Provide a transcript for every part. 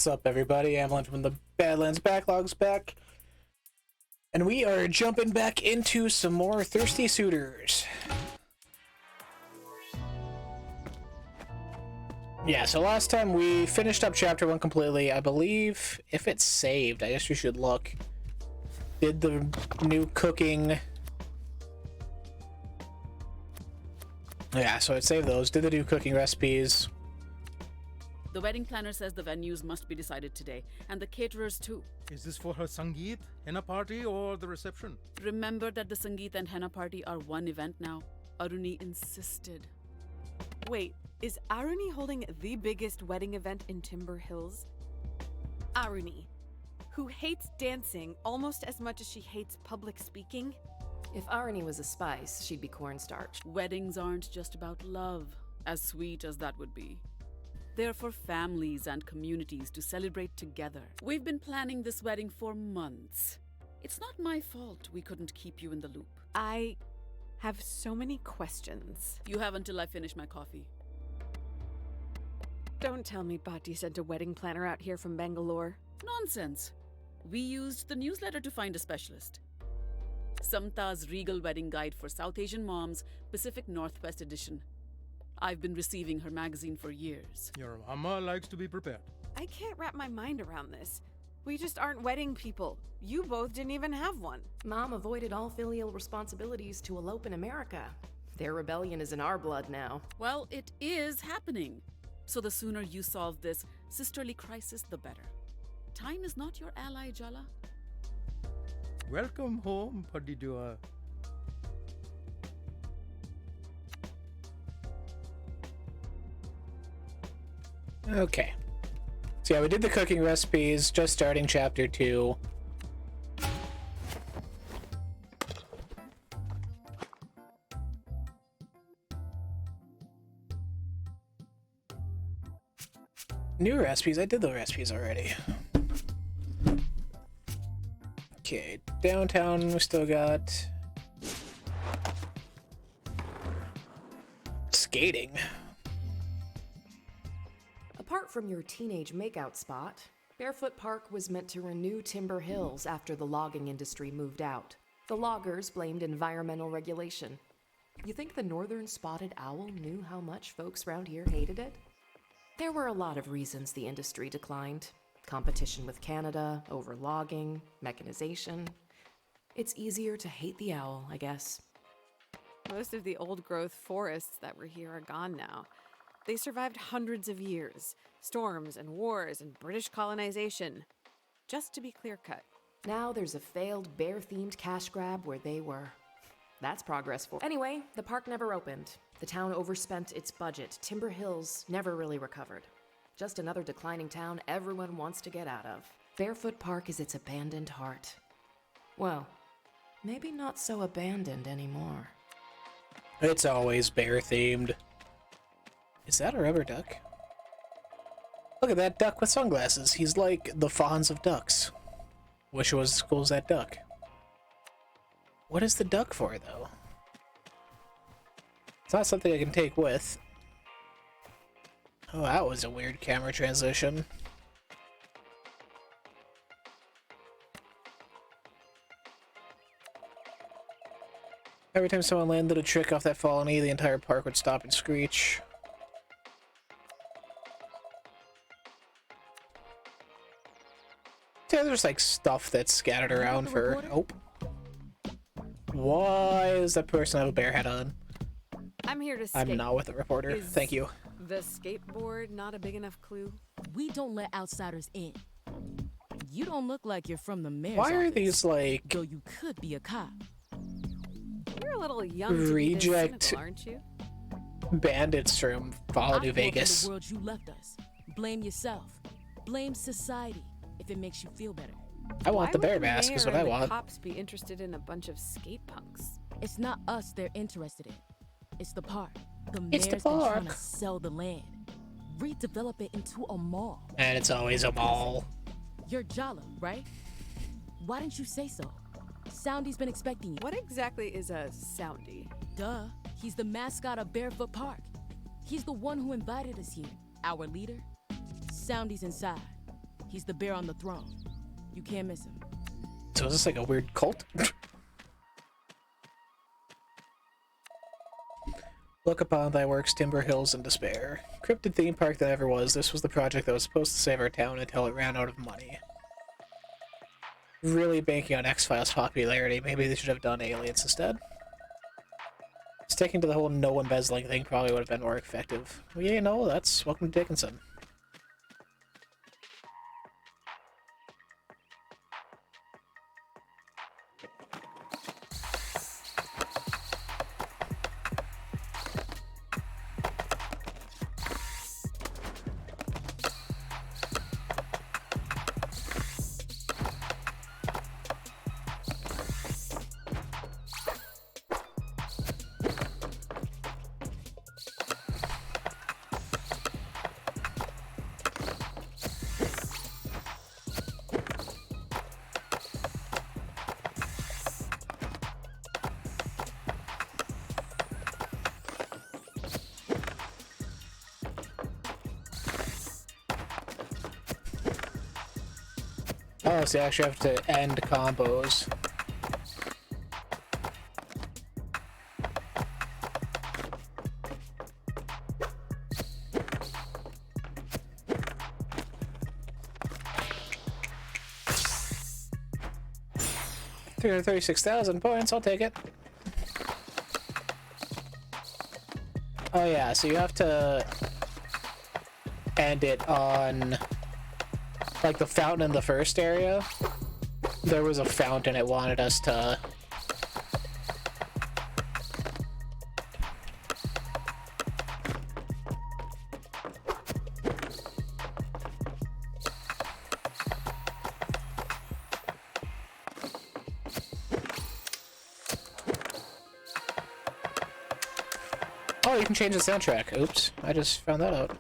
What's up, everybody? Avalanche from the Badlands Backlog's back. And we are jumping back into some more Thirsty Suitors. Yeah, so last time we finished up Chapter 1 completely. I believe if it's saved, I guess we should look. Did the new cooking... Yeah, so it saved those. Did the new cooking recipes. The wedding planner says the venues must be decided today, and the caterers too. Is this for her Sangeet, henna party, or the reception? Remember that the Sangeet and henna party are one event now. Aruni insisted. Wait, is Aruni holding the biggest wedding event in Timber Hills? Aruni, who hates dancing almost as much as she hates public speaking? If Aruni was a spice, she'd be cornstarch. Weddings aren't just about love, as sweet as that would be. They're for families and communities to celebrate together. We've been planning this wedding for months. It's not my fault we couldn't keep you in the loop. I have so many questions. You have until I finish my coffee. Don't tell me Bhatti sent a wedding planner out here from Bangalore. Nonsense. We used the newsletter to find a specialist. Samta's Regal Wedding Guide for South Asian Moms, Pacific Northwest Edition. I've been receiving her magazine for years. Your mama likes to be prepared. I can't wrap my mind around this. We just aren't wedding people. You both didn't even have one. Mom avoided all filial responsibilities to elope in America. Their rebellion is in our blood now. Well, it is happening. So the sooner you solve this sisterly crisis, the better. Time is not your ally, Jala. Welcome home, Padidua. Okay. So yeah, we did the cooking recipes, just starting Chapter 2. New recipes? I did the recipes already. Okay, downtown we still got... skating. Apart from your teenage makeout spot, Barefoot Park was meant to renew Timber Hills after the logging industry moved out. The loggers blamed environmental regulation. You think the northern spotted owl knew how much folks around here hated it? There were a lot of reasons the industry declined. Competition with Canada, over logging, mechanization. It's easier to hate the owl, I guess. Most of the old-growth forests that were here are gone now. They survived hundreds of years. Storms and wars and British colonization. Just to be clear-cut. Now there's a failed bear-themed cash grab where they were. That's progress for... Anyway, the park never opened. The town overspent its budget. Timber Hills never really recovered. Just another declining town everyone wants to get out of. Barefoot Park is its abandoned heart. Well, maybe not so abandoned anymore. It's always bear-themed. Is that a rubber duck? Look at that duck with sunglasses. He's like the Fonz of ducks. Wish it was as cool as that duck. What is the duck for, though? It's not something I can take with. Oh, that was a weird camera transition. Every time someone landed a trick off that fallen E, the entire park would stop and screech. Yeah, there's like stuff that's scattered around for... Oh. Why does that person have a bear hat on? I'm here to skate. I'm not with the reporter. Is Thank you. The skateboard not a big enough clue? We don't let outsiders in. You don't look like you're from the mayor's Why are office, these like though you could be a cop. You're a little young to be this Reject- cynical, aren't you? bandits from Fallout I New grew up in Vegas? the world you left us. Blame yourself. Blame society if it makes you feel better. I want Why the would bear mask is mayor what I and the want. cops be interested in a bunch of skate punks? It's not us they're interested in. It's the park. The It's the mayor's been trying park. to sell the land. Redevelop it into a mall. And it's always a mall. You're Jala, right? Why didn't you say so? Soundy's been expecting you. What exactly is a soundy? Duh. He's the mascot of Barefoot Park. He's the one who invited us here. Our leader. Soundy's inside. He's the bear on the throne. You can't miss him. So is this like a weird cult? Look upon thy works, Timber Hills, in despair. Cryptid theme park that ever was, this was the project that was supposed to save our town until it ran out of money. Really banking on X-Files popularity, maybe they should have done Aliens instead. Sticking to the whole no embezzling thing probably would have been more effective. Well, yeah, no, that's welcome to Dickinson. Oh, so you actually have to end combos. $336,000 I'll take it. Oh yeah, so you have to end it on like the fountain in the first area. There was a fountain it wanted us to Oh, you can change the soundtrack. Oops, I just found that out.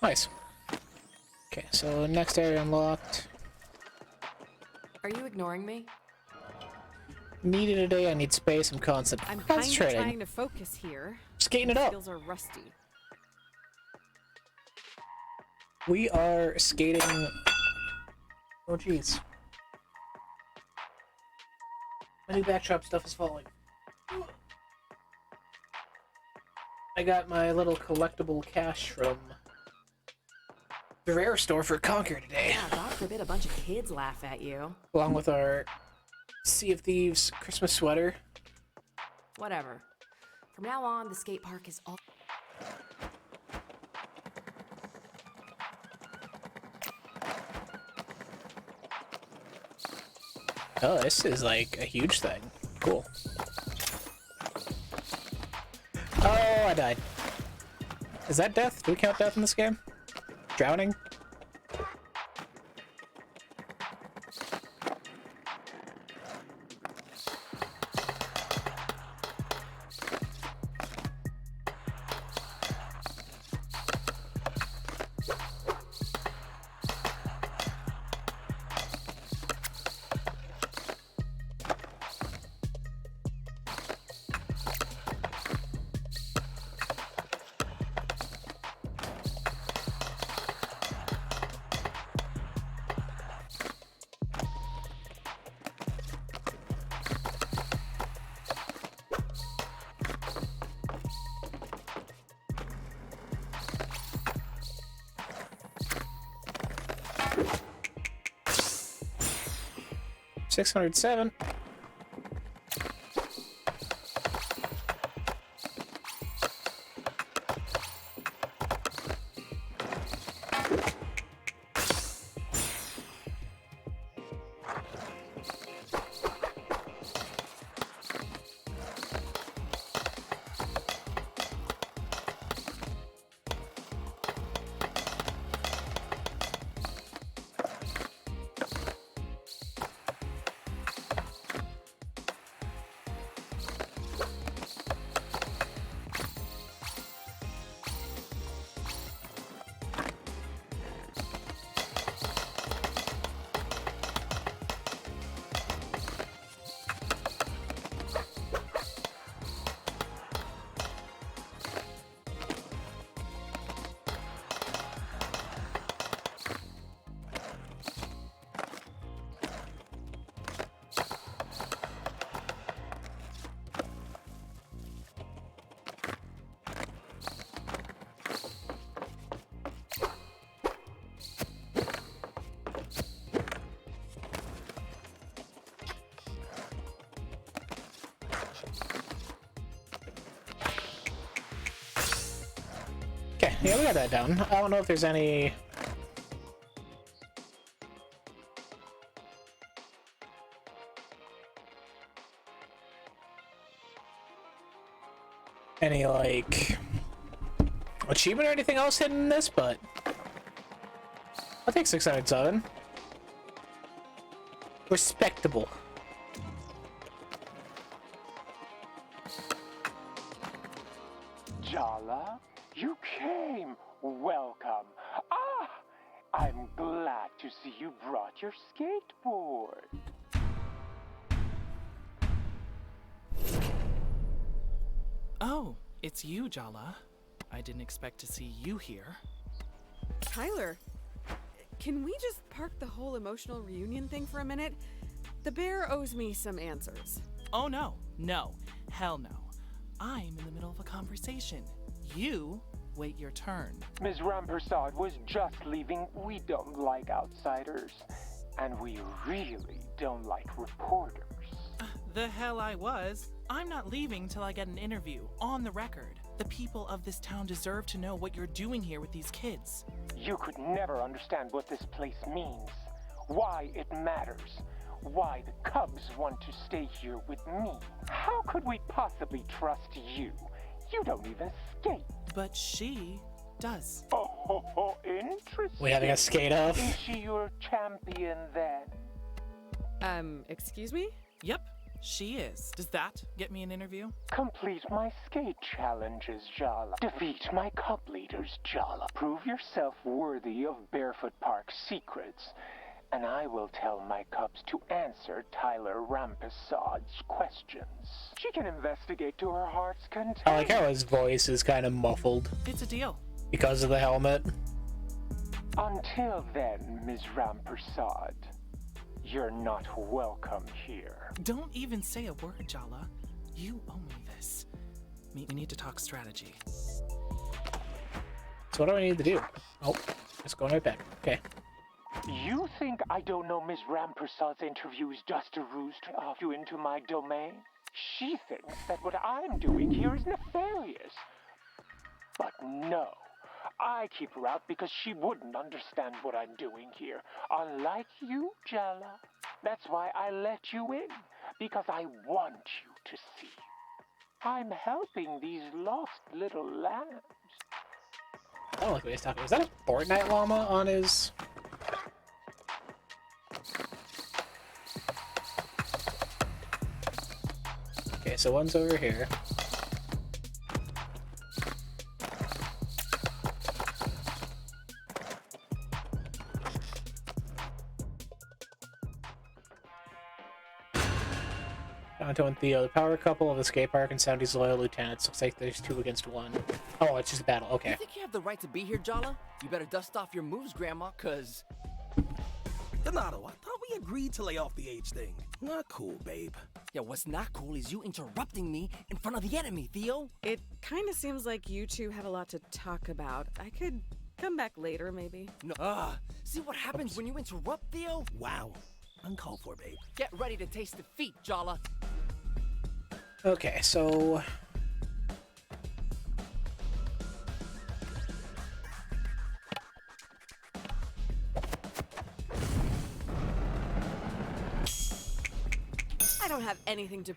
Nice. Okay, so next area unlocked. Are you ignoring me? Needed today, I need space, I'm constant. I'm kind of Concentrating. trying to focus here. Skating it up. Skills are rusty. We are skating. Oh jeez. My new backdrop stuff is falling. I got my little collectible cache from the rare store for Conquer today. Yeah, God forbid a bunch of kids laugh at you. Along with our Sea of Thieves Christmas sweater. Whatever. From now on, the skate park is all... Oh, this is like a huge thing. Cool. Oh, I died. Is that death? Do we count death in this game? Drowning? $607. Yeah, we got that down. I don't know if there's any... like, achievement or anything else hidden in this, but I'll take 607. Respectable. Jala, you came. Welcome. Ah, I'm glad to see you brought your skateboard. Oh, it's you, Jala. I didn't expect to see you here. Tyler, can we just park the whole emotional reunion thing for a minute? The bear owes me some answers. Oh no, no, hell no. I'm in the middle of a conversation. You wait your turn. Ms. Rampersad was just leaving. We don't like outsiders. And we really don't like reporters. The hell I was. I'm not leaving till I get an interview, on the record. The people of this town deserve to know what you're doing here with these kids. You could never understand what this place means. Why it matters. Why the Cubs want to stay here with me. How could we possibly trust you? You don't even skate. But she does. Oh, interesting. We having a skate off? Is she your champion then? Excuse me? Yep, she is. Does that get me an interview? Complete my skate challenges, Jala. Defeat my Cub leaders, Jala. Prove yourself worthy of Barefoot Park's secrets. And I will tell my Cubs to answer Tyler Rampesad's questions. She can investigate to her heart's content. I like how his voice is kind of muffled It's a deal. because of the helmet. Until then, Ms. Rampersad, you're not welcome here. Don't even say a word, Jala. You owe me this. We need to talk strategy. So what do I need to do? Oh, just going right back. Okay. You think I don't know Ms. Rampersad's interview is just a ruse to off you into my domain? She thinks that what I'm doing here is nefarious. But no, I keep her out because she wouldn't understand what I'm doing here. Unlike you, Jala. That's why I let you in, because I want you to see. I'm helping these lost little lambs. I don't like what he's talking. Is that a Fortnite llama on his... Okay, so one's over here. Tonto and Theo, the power couple of the skate park and Soundy's loyal lieutenants. Looks like there's 2 against 1. Oh, it's just a battle. Okay. You think you have the right to be here, Jala? You better dust off your moves, Grandma, cause... Donato, I thought we agreed to lay off the age thing. Not cool, babe. Yeah, what's not cool is you interrupting me in front of the enemy, Theo. It kind of seems like you two have a lot to talk about. I could come back later, maybe. No, see what happens when you interrupt, Theo? Wow. Uncalled for, babe. Get ready to taste defeat, Jala. Okay, so... I don't have anything to...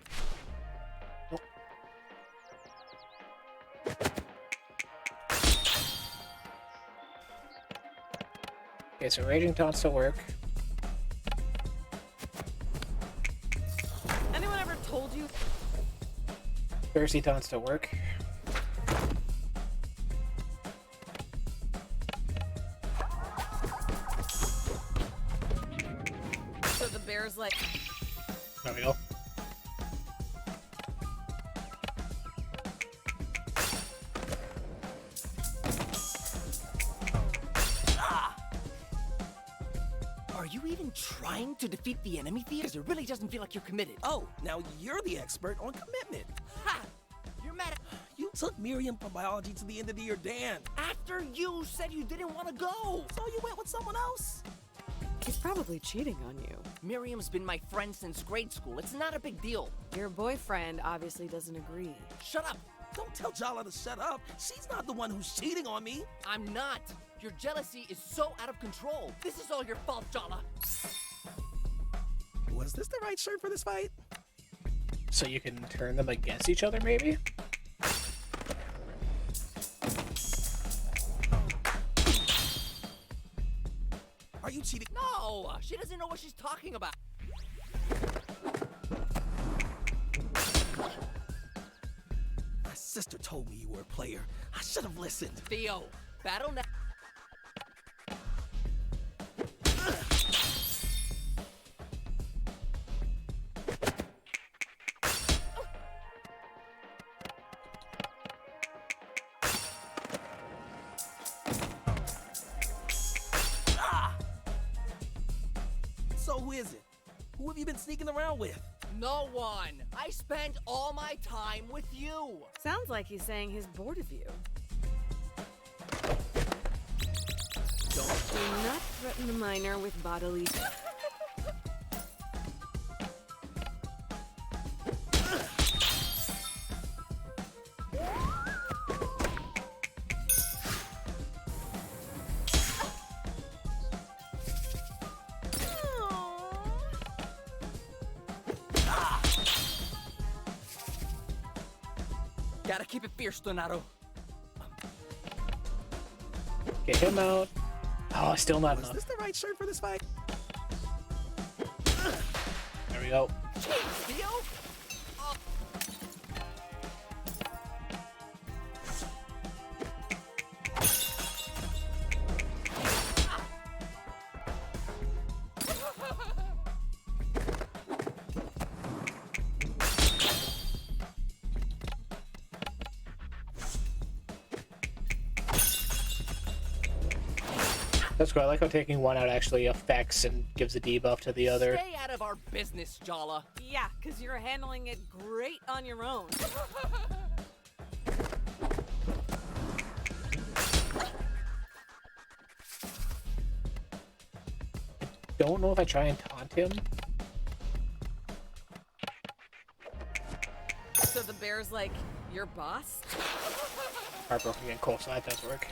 Okay, so Raging Taunts still work. Anyone ever told you? Conspiracy Taunts still work. So the bear's like... There we go. Are you even trying to defeat the enemy, Theo? Because it really doesn't feel like you're committed. Oh, now you're the expert on commitment. Ha! You're mad at... You took Miriam from biology to the end of the year dance. After you said you didn't want to go. So you went with someone else? He's probably cheating on you. Miriam's been my friend since grade school. It's not a big deal. Your boyfriend obviously doesn't agree. Shut up. Don't tell Jala to shut up. She's not the one who's cheating on me. I'm not. Your jealousy is so out of control. This is all your fault, Jala. Was this the right shirt for this fight? So you can turn them against each other, maybe? Are you cheating? No, she doesn't know what she's talking about. My sister told me you were a player. I should have listened. Theo, battle now. So who is it? Who have you been sneaking around with? No one. I spend all my time with you. Sounds like he's saying he's bored of you. Do not threaten the minor with bodily. Gotta keep it fierce, Donato. Get him out. Oh, still not Was enough. this the right shirt for this fight? There we go. Jeez, Theo. Oh. That's cool. I like how taking one out actually affects and gives a debuff to the other. Stay out of our business, Jala. Yeah, because you're handling it great on your own. Don't know if I try and taunt him. So the bear's like, your boss? Heartbroken again. Cool, so that does work.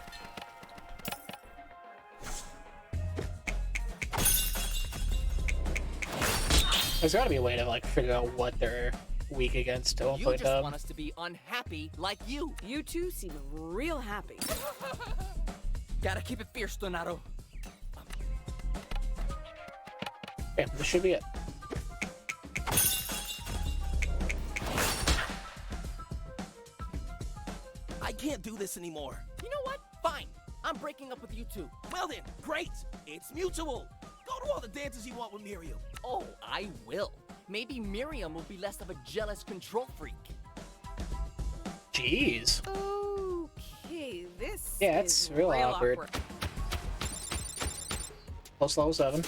There's gotta be a way to like figure out what they're weak against to You play just dumb. want us to be unhappy like you. You two seem real happy. Gotta keep it fierce, Donato. Okay, this should be it. I can't do this anymore. You know what? Fine. I'm breaking up with you two. Well then, great. It's mutual. Go to all the dances you want with Miriam. Oh, I will. Maybe Miriam will be less of a jealous control freak. Jeez. Okay, this Yeah, it's is real awkward. Close level 7.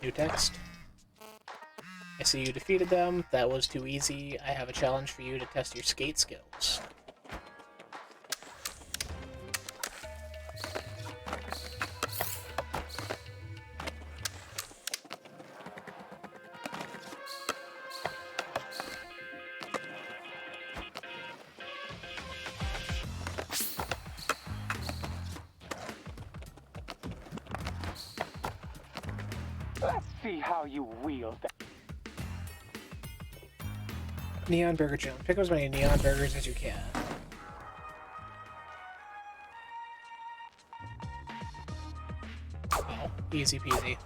New text. I see you defeated them. That was too easy. I have a challenge for you to test your skate skills. Let's see how you wield that. Neon Burger Challenge. Pick up as many neon burgers as you can. Oh, easy peasy.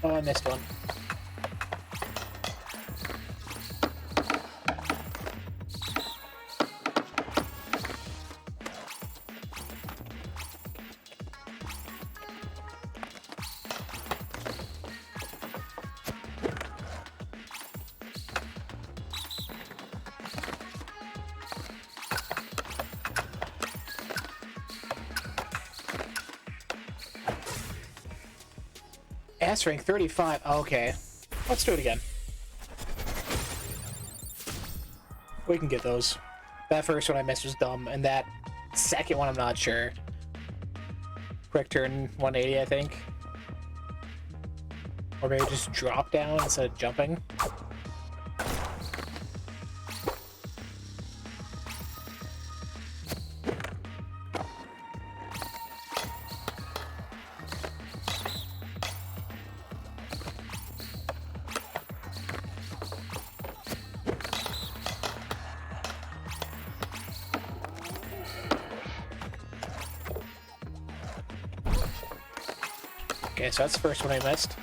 Oh, I missed one. S rank 35. Okay. Let's do it again. We can get those. That first one I missed was dumb, and that second one I'm not sure. Quick turn 180, I think. Or maybe just drop down instead of jumping. Okay, so that's the first one I missed.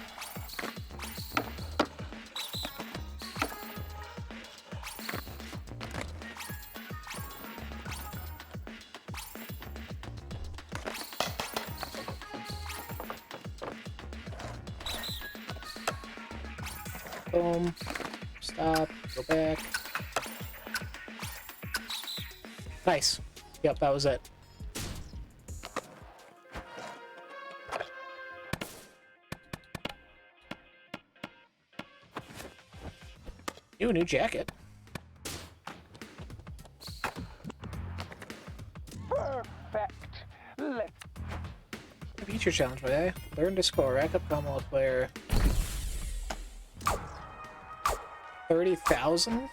Boom. Stop. Go back. Nice. Yep, that was it. Ooh, new jacket. Perfect. Let's Feature challenge, by learn to score. Rack up combo player. 30,000?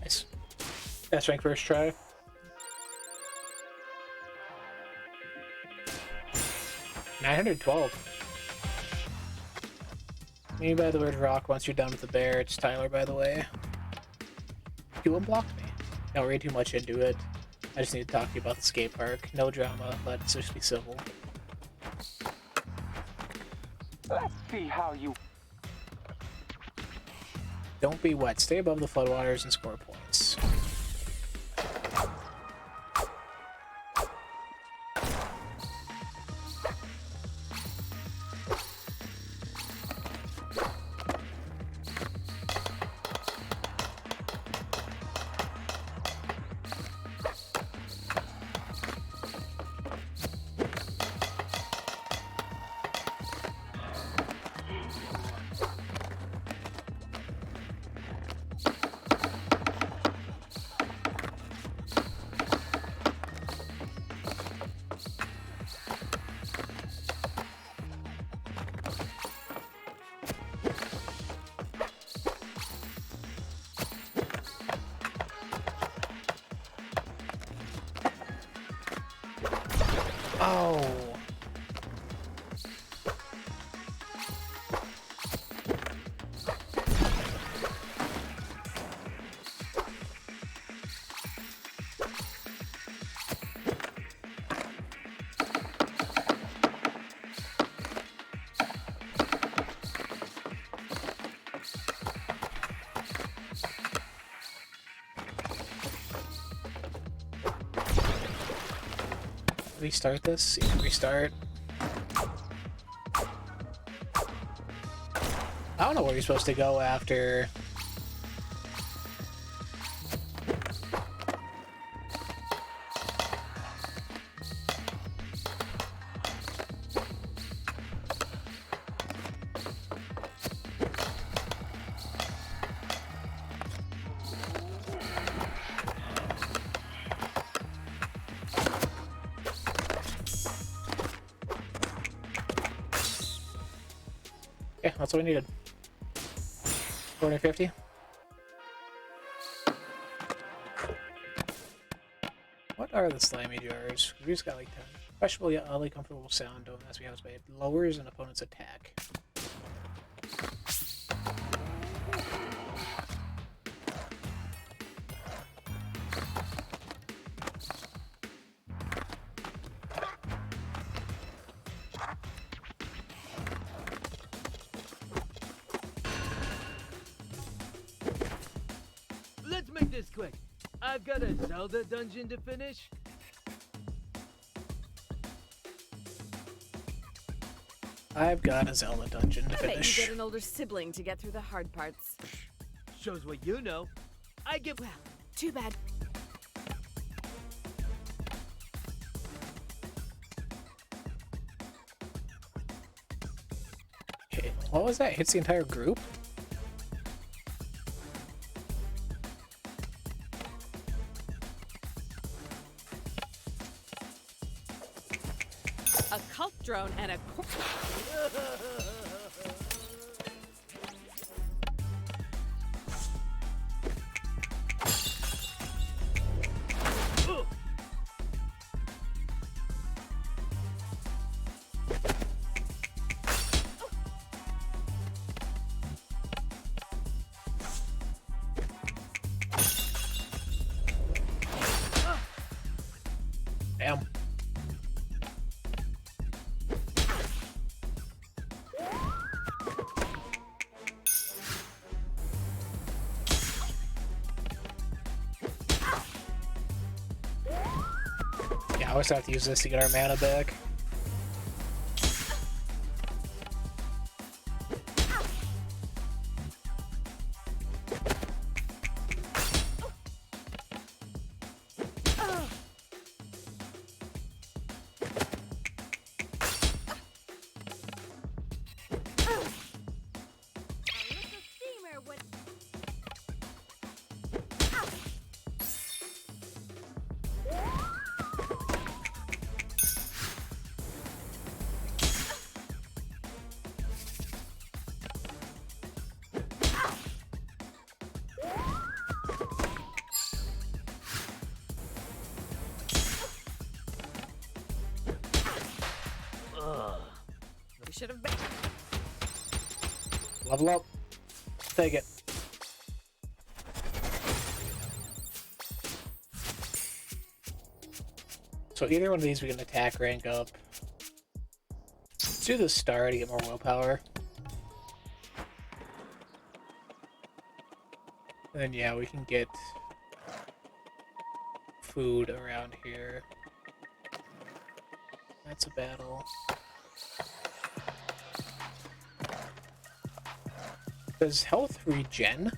Nice. Best rank first try. $912. Me by the word rock once you're done with the bear. It's Tyler, by the way. You unblocked me. Don't read too much into it. I just need to talk to you about the skate park. No drama, let's just be civil. let's see how you. Don't be wet. Stay above the floodwaters and score points. Oh. Restart this? Yeah, restart. I don't know where you're supposed to go after. That's what we needed. 450. What are the slimy jars? We just got like 10. Questionable yet oddly comfortable sound don't ask me how it's made. Lowers an opponent's attack. Let's make this quick. I've got a Zelda dungeon to finish. I've got a Zelda dungeon to I bet you finish. get an older sibling to get through the hard parts. Shows what you know. I get. Well, too bad. Okay, what was that? Hits the entire group? A cult drone and a Damn. Yeah, I always have to use this to get our mana back. We should have been. Level up. Take it. So either one of these we can attack rank up. Let's do the star to get more willpower. And then yeah, we can get food around here. That's a battle. Does health regen?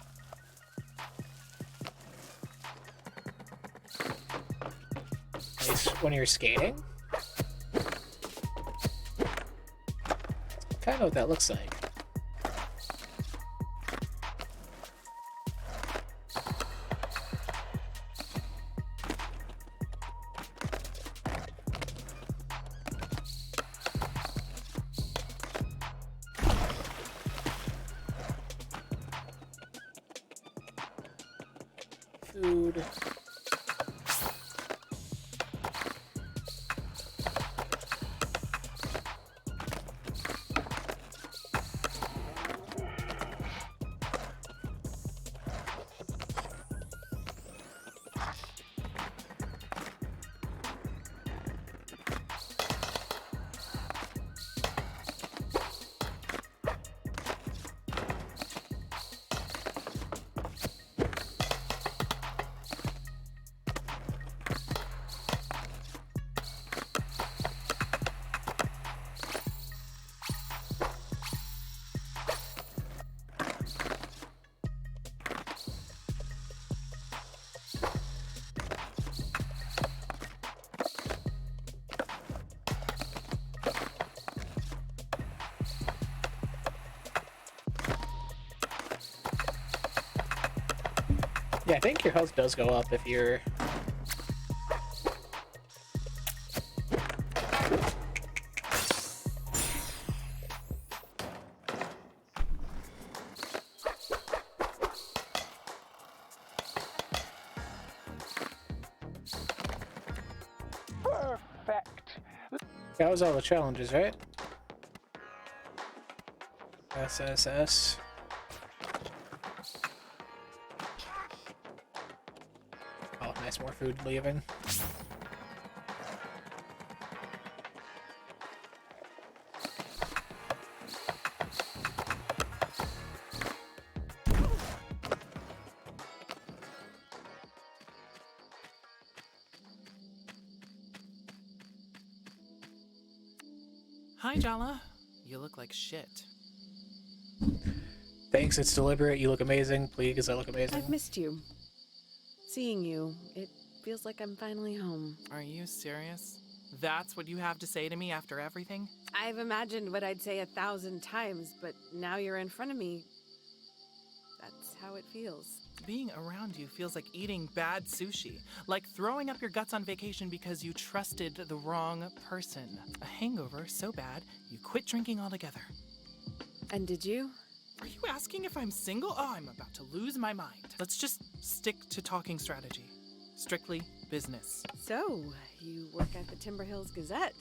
Nice. When you're skating? Kind of know what that looks like. Food. Yeah, I think your health does go up if you're... That was all the challenges, right? SSS. Oh, nice, more food leaving. Hi, Jala. You look like shit. Thanks, it's deliberate. You look amazing. Please, I look amazing. I've missed you. Seeing you, it feels like I'm finally home. Are you serious? That's what you have to say to me after everything? I've imagined what I'd say 1,000 times, but now you're in front of me. That's how it feels. Being around you feels like eating bad sushi, like throwing up your guts on vacation because you trusted the wrong person. A hangover so bad, you quit drinking altogether. And did you? Are you asking if I'm single? Oh, I'm about to lose my mind. Let's just stick to talking strategy. Strictly business. So, you work at the Timber Hills Gazette.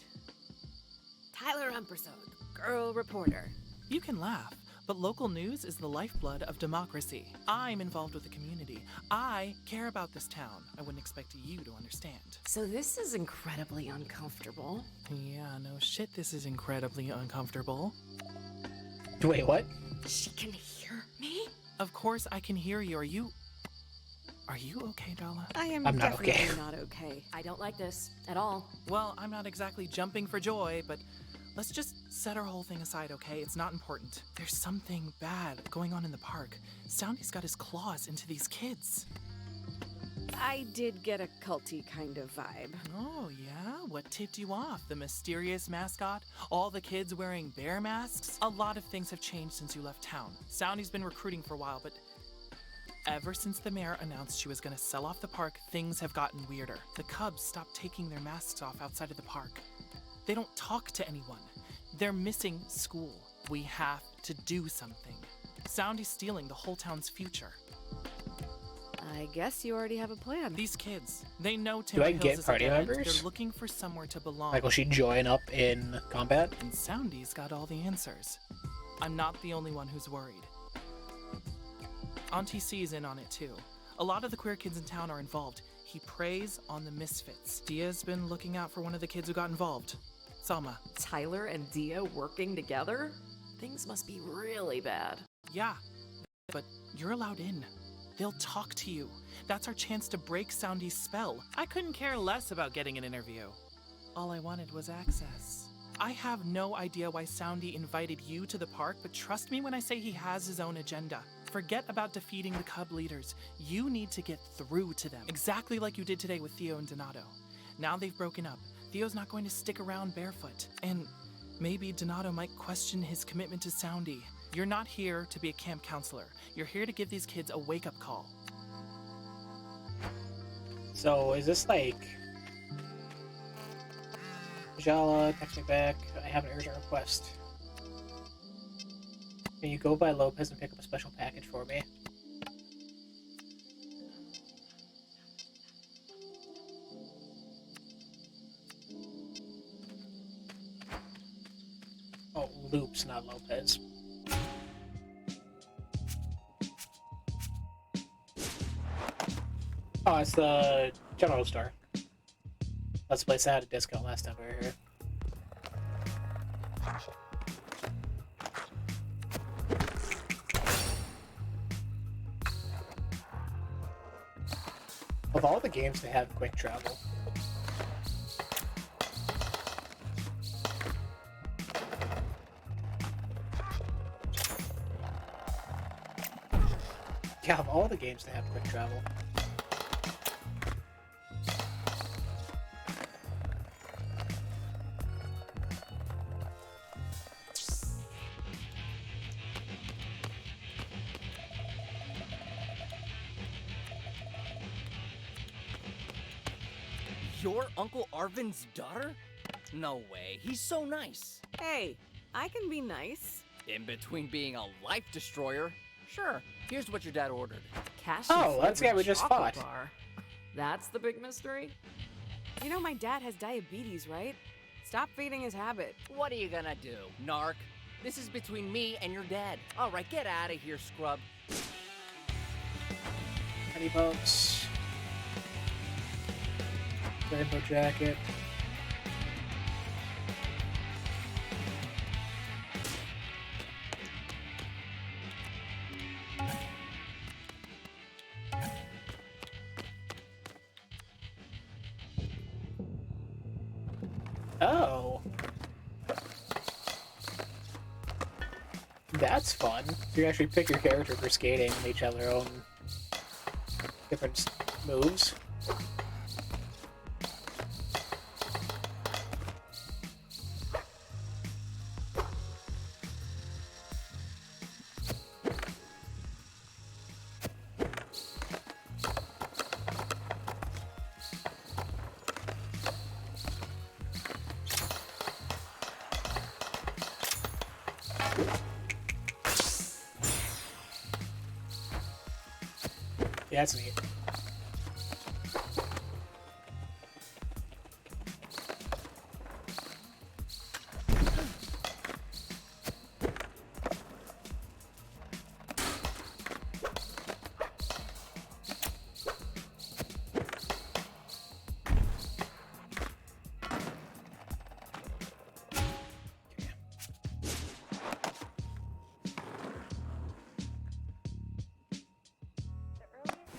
Tyler Umpersode, girl reporter. You can laugh, but local news is the lifeblood of democracy. I'm involved with the community. I care about this town. I wouldn't expect you to understand. So this is incredibly uncomfortable. Yeah, no shit, this is incredibly uncomfortable. Wait, what? She can hear me? Of course I can hear you. Are you okay, Jala? I'm not definitely okay. not okay. I don't like this at all. Well, I'm not exactly jumping for joy, but let's just set our whole thing aside, okay? It's not important. There's something bad going on in the park. Soundy's got his claws into these kids. I did get a culty kind of vibe. Oh, yeah? What tipped you off? The mysterious mascot? All the kids wearing bear masks? A lot of things have changed since you left town. Soundy's been recruiting for a while, but ever since the mayor announced she was gonna sell off the park, things have gotten weirder. The Cubs stopped taking their masks off outside of the park. They don't talk to anyone. They're missing school. We have to do something. Soundy's stealing the whole town's future. I guess you already have a plan. These kids, they know Timber I Hills get is party a dead end. members? They're looking for somewhere to belong. Like, will she join up in combat? And Soundy's got all the answers. I'm not the only one who's worried. Auntie C's in on it too. A lot of the queer kids in town are involved. He preys on the misfits. Dia's been looking out for one of the kids who got involved. Salma. Tyler and Dia working together? Things must be really bad. Yeah, but you're allowed in. They'll talk to you. That's our chance to break Soundy's spell. I couldn't care less about getting an interview. All I wanted was access. I have no idea why Soundy invited you to the park, but trust me when I say he has his own agenda. Forget about defeating the Cub leaders. You need to get through to them, exactly like you did today with Theo and Donato. Now they've broken up. Theo's not going to stick around barefoot. And maybe Donato might question his commitment to Soundy. You're not here to be a camp counselor. You're here to give these kids a wake-up call. So, is this like... Jala, text me back. I have an urgent request. Can you go by Lopez and pick up a special package for me? Oh, Loops, not Lopez. Oh, it's the general store. Let's place that at a discount last time we were here. Of all the games to have quick travel. Yeah, of all the games to have quick travel. You're Uncle Arvin's daughter? No way, he's so nice. Hey, I can be nice. In between being a life destroyer. Sure, here's what your dad ordered. Cash. Oh, that's the guy we just fought. Bar. That's the big mystery? You know my dad has diabetes, right? Stop feeding his habit. What are you gonna do, narc? This is between me and your dad. All right, get out of here, scrub. Honey Bumps. Rainbow Jacket. Oh. That's fun. You can actually pick your character for skating and each have their own different moves. Yeah, that's neat.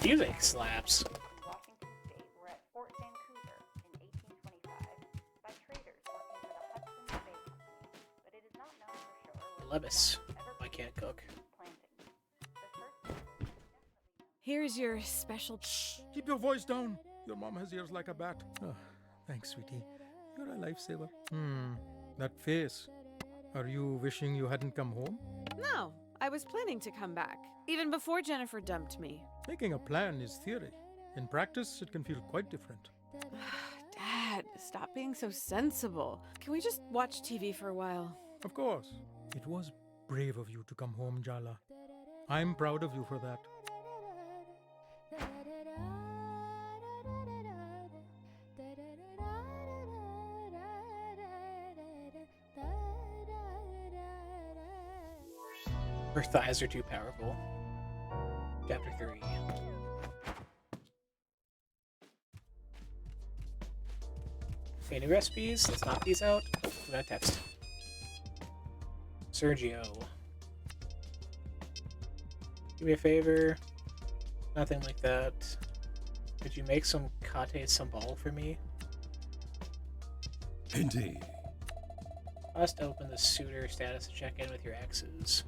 Music slaps. Washington State were at Fort Vancouver in 1825 by traders working for the Hudson's Bay Company, but it is not known for sure whether Levis. I can't cook. planting. The first Here's your special. Shh! Keep your voice down. Your mom has ears like a bat. Oh, thanks, sweetie. You're a lifesaver. That face. Are you wishing you hadn't come home? No, I was planning to come back, even before Jennifer dumped me. Making a plan is theory. In practice, it can feel quite different. Dad, stop being so sensible. Can we just watch TV for a while? Of course. It was brave of you to come home, Jala. I'm proud of you for that. Her thighs are too powerful. Chapter 3. Okay, new recipes. Let's knock these out. We got a text. Sergio. Do me a favor. Nothing like that. Could you make some kate sambal for me? Indeed. Must open the suitor status to check in with your exes.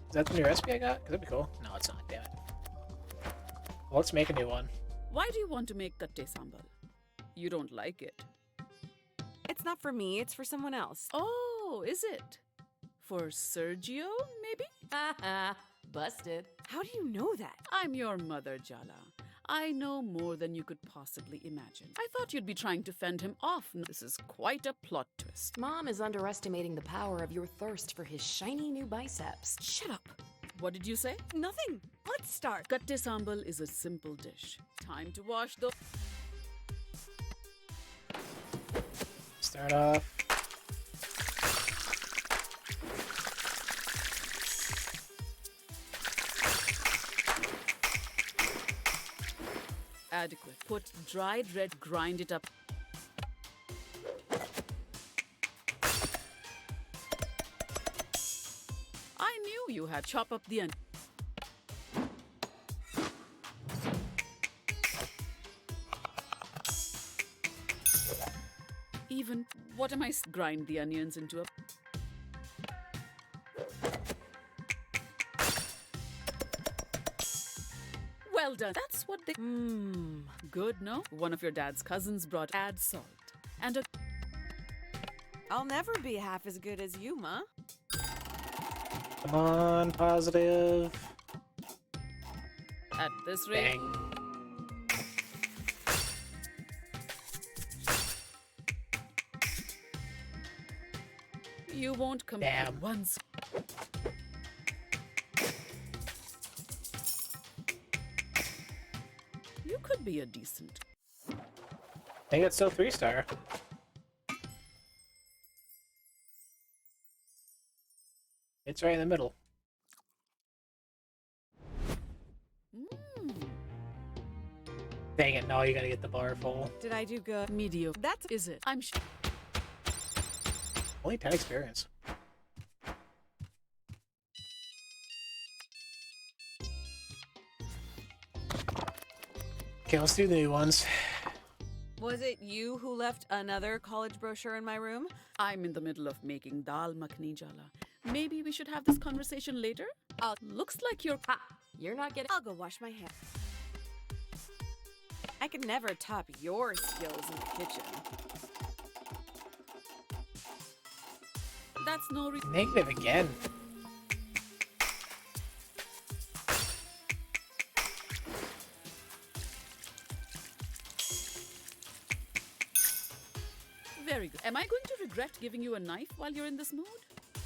Is that the new recipe I got? 'Cause that'd be cool. No, it's not. Damn it. Well, let's make a new one. Why do you want to make katte sambal? You don't like it. It's not for me, it's for someone else. Oh, is it? For Sergio, maybe? Haha, busted. How do you know that? I'm your mother, Jala. I know more than you could possibly imagine. I thought you'd be trying to fend him off. This is quite a plot twist. Mom is underestimating the power of your thirst for his shiny new biceps. Shut up. What did you say? Nothing. Let's start. Katte sambal is a simple dish. Time to wash the... Start off. Adequate. Put dried red, grind it up. I knew you had chop up the onion. Even, what am I grind the onions into a... Well done. That's what they... Good, no? One of your dad's cousins brought add salt. And a... I'll never be half as good as you, Ma. Come on, positive. At this rate... Bang. You won't come Damn. once. could be a decent. I think it's still 3-star. It's right in the middle. Dang it, no, you gotta get the bar full. Did I do good? Mediocre. That is it. I'm sure. Only 10 experience. Okay, let's do the new ones. Was it you who left another college brochure in my room? I'm in the middle of making dal makhni jala. Maybe we should have this conversation later? Looks like you're... You're not getting... I'll go wash my hands. I could never top your skills in the kitchen. That's no Negative again. Very good. Am I going to regret giving you a knife while you're in this mood?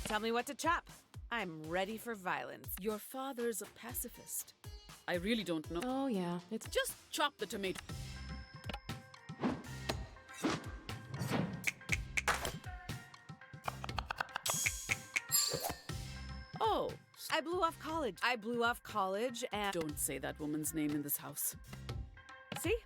Tell me what to chop. I'm ready for violence. Your father's a pacifist. I really don't know. Oh, yeah. It's Just chop the tomato. Oh, I blew off college and... don't say that woman's name in this house. See?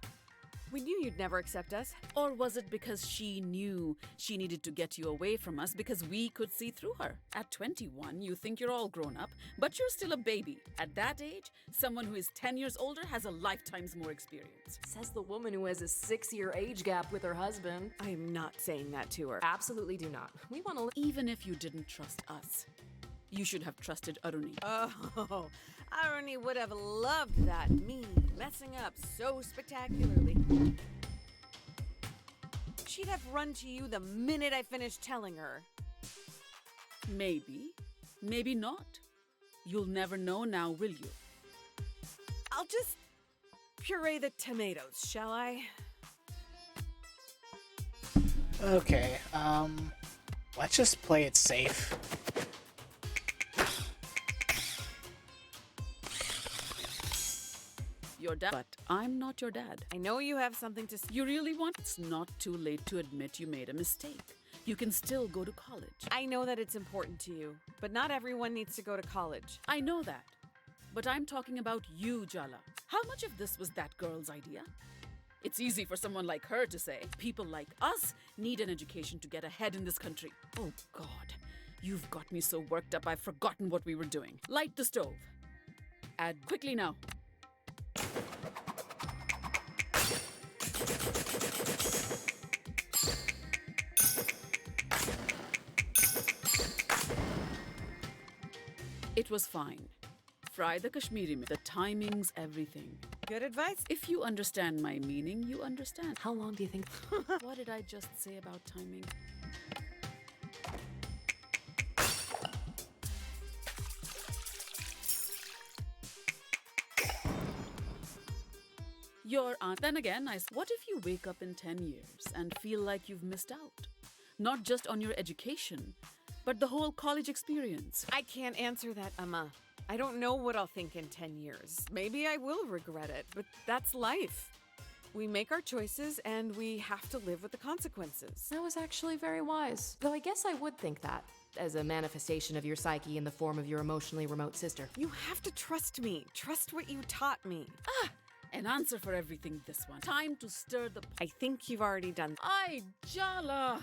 We knew you'd never accept us. Or was it because she knew she needed to get you away from us because we could see through her? At 21, you think you're all grown up, but you're still a baby. At that age, someone who is 10 years older has a lifetime's more experience. says the woman who has a 6-year age gap with her husband. I'm not saying that to her. Absolutely do not. We want to... Even if you didn't trust us, you should have trusted Aruni. Oh, Aruni would have loved that. Me messing up so spectacularly. She'd have run to you the minute I finished telling her. Maybe. Maybe not. You'll never know now, will you? I'll just puree the tomatoes, shall I? Okay, let's just play it safe. Your dad. But I'm not your dad. I know you have something to say. You really want? It's not too late to admit you made a mistake. You can still go to college. I know that it's important to you, but not everyone needs to go to college. I know that. But I'm talking about you, Jala. How much of this was that girl's idea? It's easy for someone like her to say. People like us need an education to get ahead in this country. Oh, God. You've got me so worked up I've forgotten what we were doing. Light the stove. Add quickly now. It was fine. Fry the Kashmiri meat. The timing's everything. Good advice. If you understand my meaning, you understand. How long do you think... What did I just say about timing? Your aunt. Then again, what if you wake up in 10 years and feel like you've missed out? Not just on your education, but the whole college experience. I can't answer that, Amma. I don't know what I'll think in 10 years. Maybe I will regret it, but that's life. We make our choices and we have to live with the consequences. That was actually very wise. Though I guess I would think that, as a manifestation of your psyche in the form of your emotionally remote sister. You have to trust me. Trust what you taught me. An answer for everything, this one. Time to stir the... I think you've already done. Ay, Jala!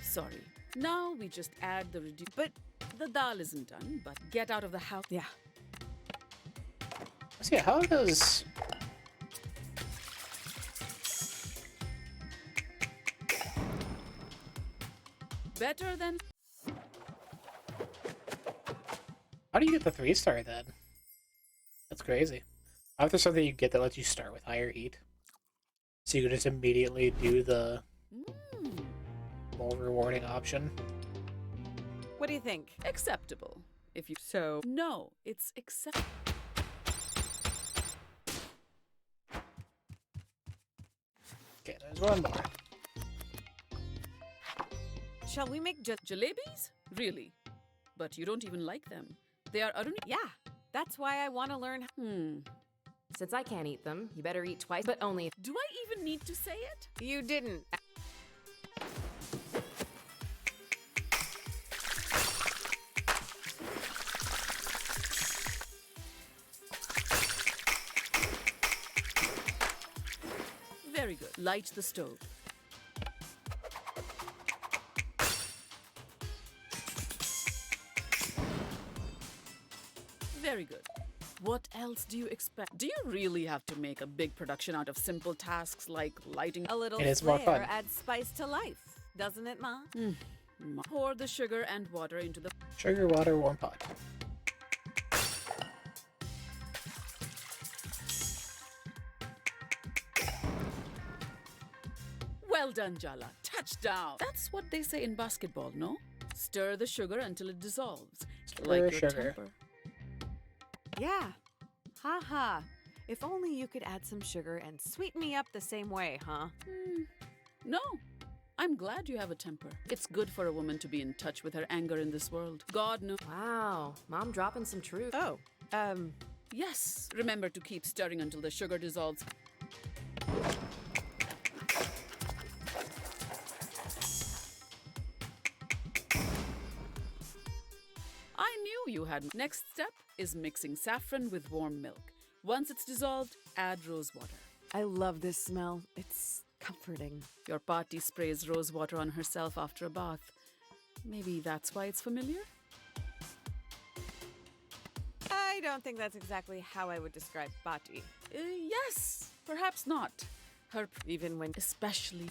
Sorry. Now we just add the reduced... But the dal isn't done, but get out of the house. Yeah. So yeah, how does... Better than... How do you get the 3-star then? That's crazy. I if there's something you get that lets you start with higher heat. So you can just immediately do the more rewarding option. What do you think? Acceptable. If you so. No, it's acceptable. Okay, there's one more. Shall we make Jalebis? Really? But you don't even like them. They are Aruni. Yeah, that's why I want to learn. Since I can't eat them, you better eat twice, but only if. Do I even need to say it? You didn't. Very good. Light the stove. Very good. What else do you expect? Do you really have to make a big production out of simple tasks like lighting? A little And it's more flair fun. adds spice to life, doesn't it, Ma? Pour the sugar and water into the... Sugar, water, warm pot. Well done, Jala. Touchdown. That's what they say in basketball, no? Stir the sugar until it dissolves. Like your sugar. temper. Yeah. Ha ha. If only you could add some sugar and sweeten me up the same way, huh? No. I'm glad you have a temper. It's good for a woman to be in touch with her anger in this world. God knows. Wow, Mom dropping some truth. Oh, Yes. Remember to keep stirring until the sugar dissolves. I knew you had. Next step is mixing saffron with warm milk. Once it's dissolved, add rose water. I love this smell. It's comforting. Your party sprays rose water on herself after a bath. Maybe that's why it's familiar? I don't think that's exactly how I would describe Bati. Yes, perhaps not. Her, Even when. especially.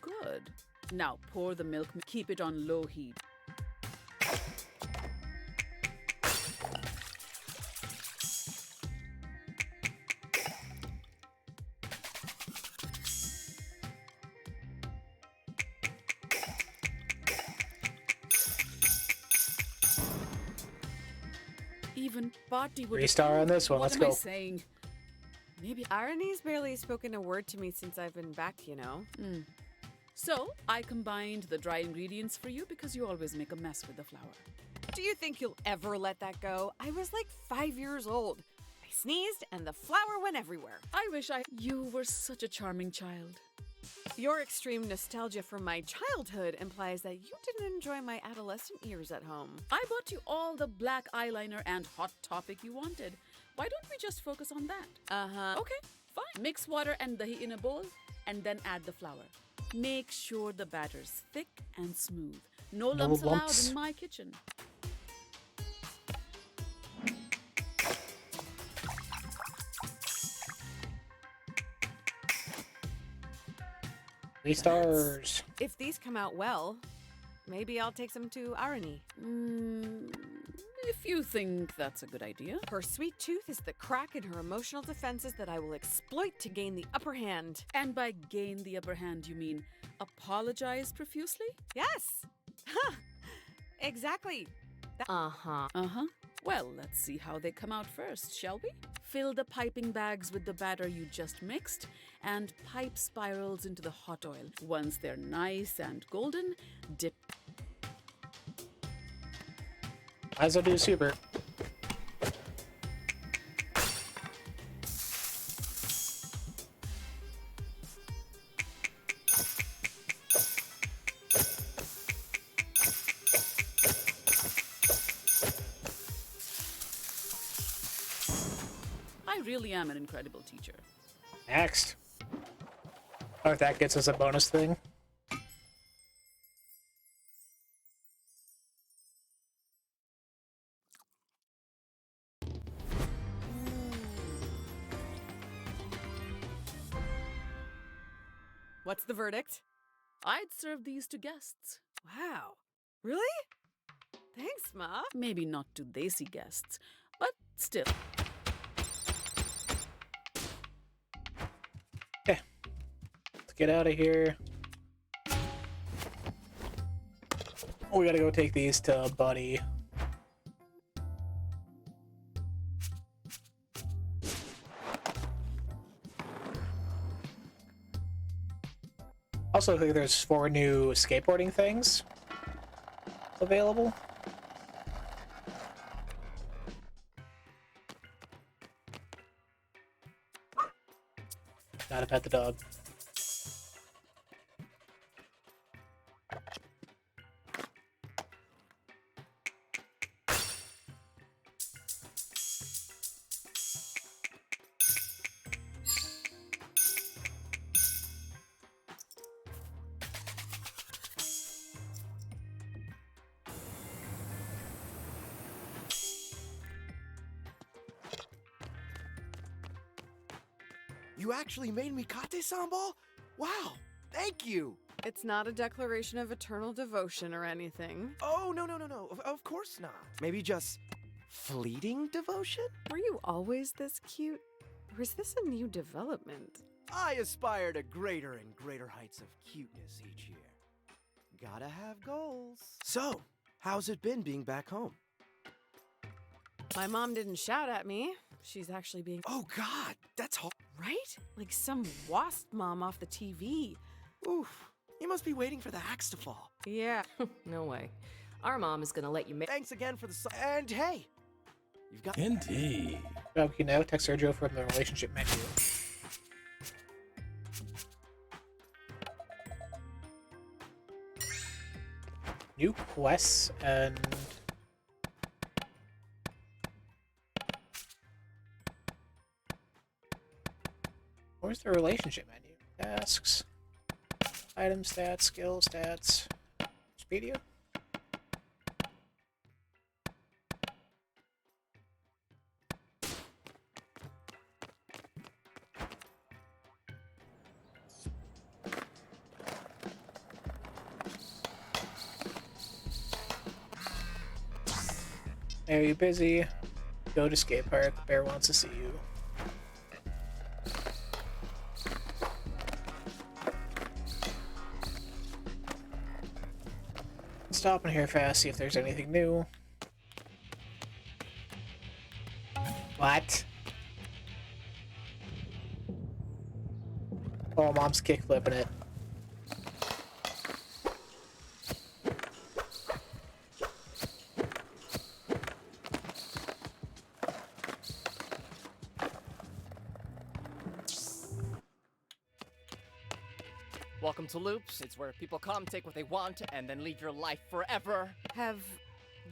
Good. Now pour the milk. Keep it on low heat. Even Party would. 3-star on this one. What Let's am go. I saying? Maybe. Irony's barely spoken a word to me since I've been back, you know? So I combined the dry ingredients for you because you always make a mess with the flour. Do you think you'll ever let that go? I was like 5 years old. I sneezed and the flour went everywhere. I wish You were such a charming child. Your extreme nostalgia from my childhood implies that you didn't enjoy my adolescent years at home. I bought you all the black eyeliner and Hot Topic you wanted. Why don't we just focus on that? Uh-huh. Okay, fine. Mix water and dahi in a bowl and then add the flour. Make sure the batter's thick and smooth. No lumps allowed in my kitchen. Three stars. If these come out well, maybe I'll take some to Arani. If you think that's a good idea. Her sweet tooth is the crack in her emotional defenses that I will exploit to gain the upper hand. And by gain the upper hand, you mean apologize profusely? Yes! Ha! Exactly. Uh-huh. Uh-huh. Well, let's see how they come out first, shall we? Fill the piping bags with the batter you just mixed and pipe spirals into the hot oil. Once they're nice and golden, dip. Might as well do super. I really am an incredible teacher. Next. Oh, if that gets us a bonus thing. What's the verdict? I'd serve these to guests. Wow. Really? Thanks, Ma. Maybe not to desi guests, but still. Okay. Let's get out of here. Oh, we gotta go take these to Buddy. Also, I think there's 4 new skateboarding things available. Gotta pet the dog. You actually made me kate sambal? Wow, thank you! It's not a declaration of eternal devotion or anything. Oh, no. Of course not. Maybe just fleeting devotion? Were you always this cute? Or is this a new development? I aspire to greater and greater heights of cuteness each year. Gotta have goals. So, how's it been being back home? My mom didn't shout at me. She's actually being... Oh God, that's hard. Right? Like some wasp mom off the TV. Oof, you must be waiting for the axe to fall. Yeah. No way. Our mom is gonna let you make. Thanks again for the and hey, you've got... Indeed. Okay, now text Sergio from the relationship menu. New quests and... Where's the relationship menu? Tasks, item stats, skill stats, Speedio? Are you busy? Go to skate park. Bear wants to see you. Stop in here fast, see if there's anything new. What? Oh, mom's kickflipping it. Welcome to Loops. It's where people come, take what they want, and then leave your life forever. Have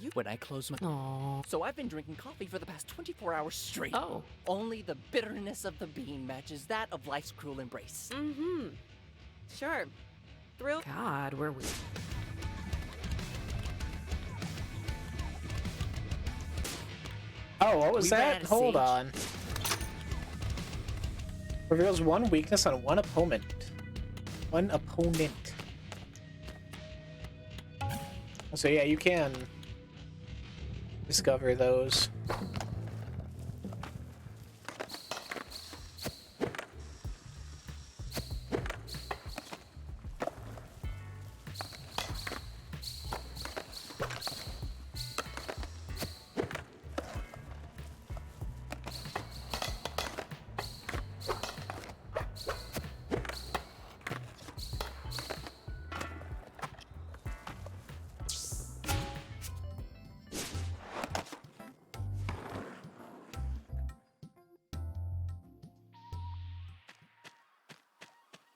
you... When I close my... Aww. So I've been drinking coffee for the past 24 hours straight. Oh. Only the bitterness of the bean matches that of life's cruel embrace. Mm-hmm. Sure. Thrill... God, where we... Oh, what was We ran that? out of Hold sage. on. Reveals one weakness on one opponent. One opponent. So yeah, you can discover those.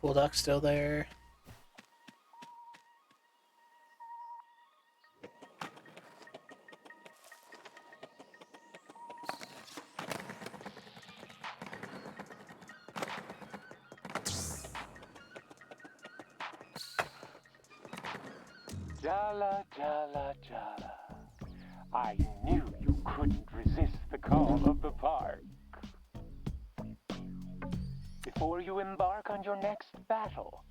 Cool Duck's still there. Jala, Jala, Jala. I knew you couldn't resist the call of the park. Before you embark on your next battle,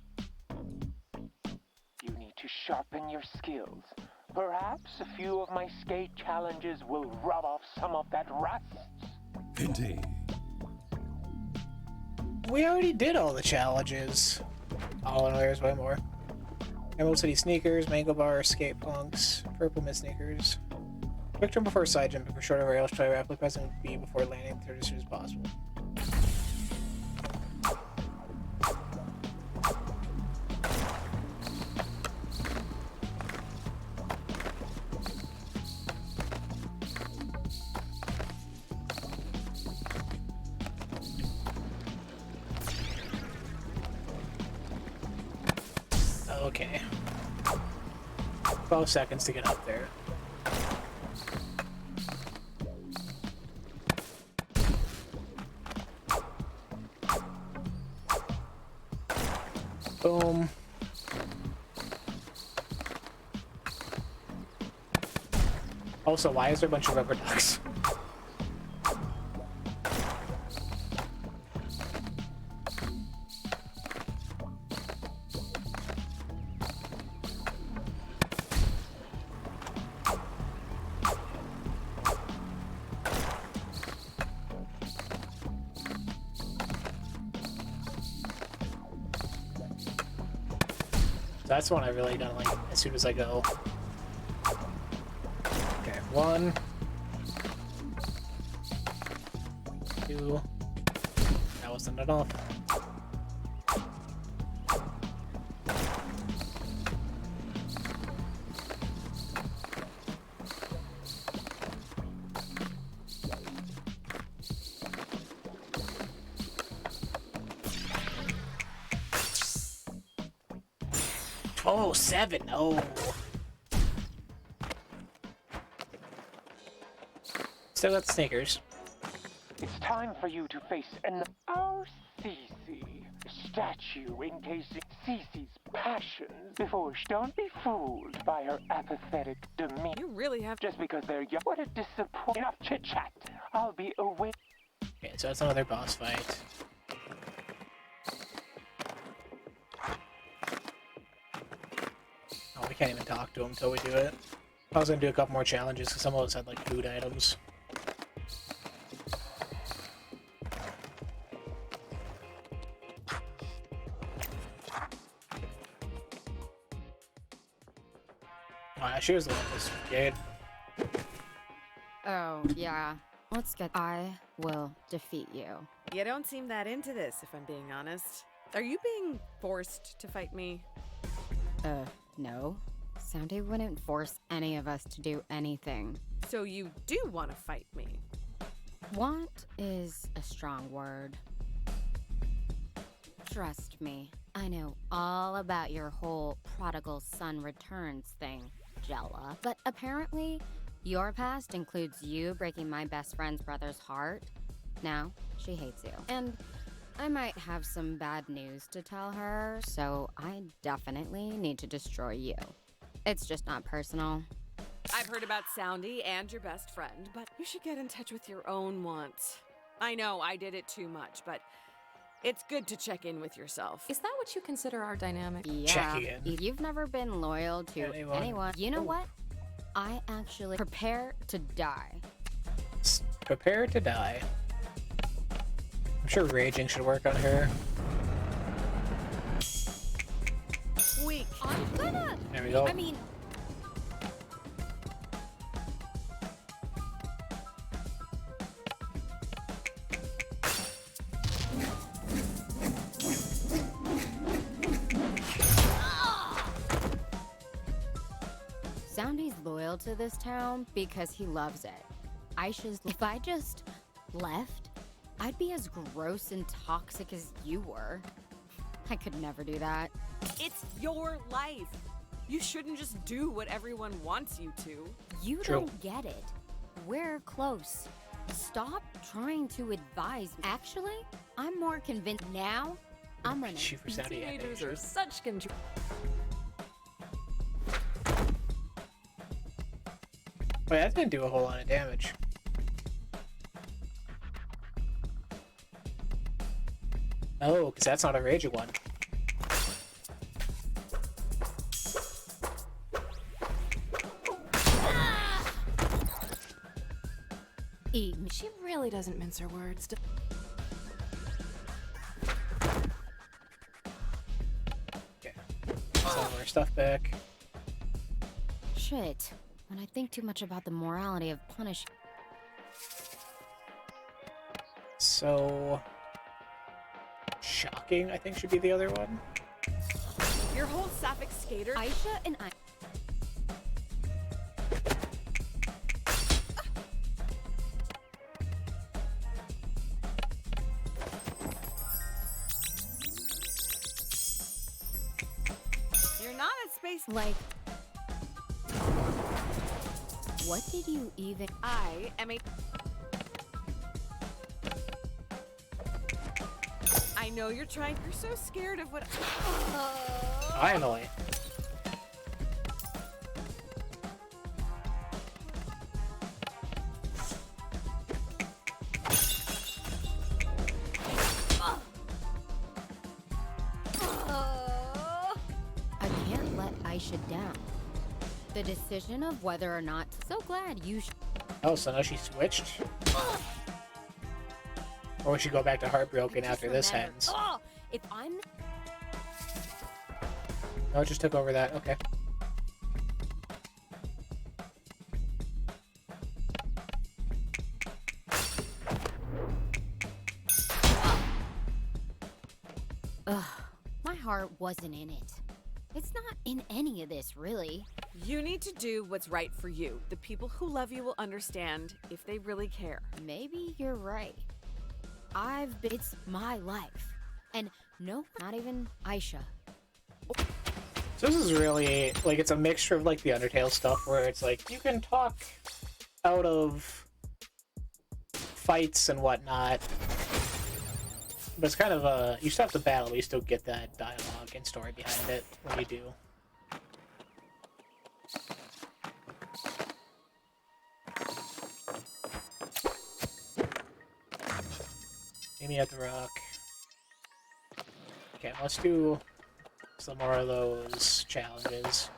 you need to sharpen your skills, Perhaps a few of my skate challenges will rub off some of that rust. Indeed. We already did all the challenges. Oh, no, there's way more. Emerald City sneakers, Mango Bar, skate punks, purple mist sneakers. Quick jump before side jump, for shorter rails, try rapidly pressing B before landing third as soon as possible. Okay. 12 seconds to get up there. Boom. Also, why is there a bunch of rubber ducks? That's one I really don't like as soon as I go. Okay, 1, 2. That wasn't enough. Oh, 7. Oh. Still got the sneakers. It's time for you to face our Cece. Statue encasing Cece's passions before don't be fooled by her apathetic demeanor. You really have just because they're young. What a disappointment. Enough chit-chat. I'll be away. Okay, so that's another boss fight. Oh, we can't even talk to him until we do it. I was gonna do a couple more challenges because some of us had like food items. Oh, she was the one that was scared. Oh, yeah. Let's get... I will defeat you. You don't seem that into this, if I'm being honest. Are you being forced to fight me? No. Soundy wouldn't force any of us to do anything. So you do want to fight me? Want is a strong word. Trust me, I know all about your whole prodigal son returns thing, Jella. But apparently, your past includes you breaking my best friend's brother's heart. Now, she hates you. And I might have some bad news to tell her, so I definitely need to destroy you. It's just not personal. I've heard about Soundy and your best friend, but you should get in touch with your own wants. I know I did it too much, but it's good to check in with yourself. Is that what you consider our dynamic? Yeah. Checking in. If you've never been loyal to anyone, you know what? I actually prepare to die. Prepare to die. I'm sure raging should work on her. Weak. I'm gonna... There we go. I mean... Soundy's loyal to this town because he loves it. If I just left, I'd be as gross and toxic as you were. I could never do that. It's your life. You shouldn't just do what everyone wants you to. You don't get it. We're close. Stop trying to advise me. Actually, I'm more convinced now. I'm gonna... Teenagers are such control. Wait, that didn't do a whole lot of damage. Oh, because that's not a raging one. eat me. She really doesn't mince her words. Okay. Some of our stuff back. Shit. When I think too much about the morality of punishing. So... Shocking, I think, should be the other one. Your whole sapphic skater. Aisha and I. You're not at space. Like. What did you even. I am a. I know you're trying. You're so scared of what. Finally. I can't let Aisha down. The decision of whether or not. So glad you. Oh, so now she switched? Or would she go back to Heartbroken after this ends? Oh, if I'm. No, it just took over that. Okay. Ugh, my heart wasn't in it. It's not in any of this, really. You need to do what's right for you. The people who love you will understand if they really care. Maybe you're right. It's my life. And no, not even Aisha. So this is really, like, it's a mixture of, like, the Undertale stuff where it's like, you can talk out of fights and whatnot. But it's kind of a, you still have to battle, but you still get that dialogue and story behind it when you do. Meet me at the rock. Okay, let's do some more of those challenges.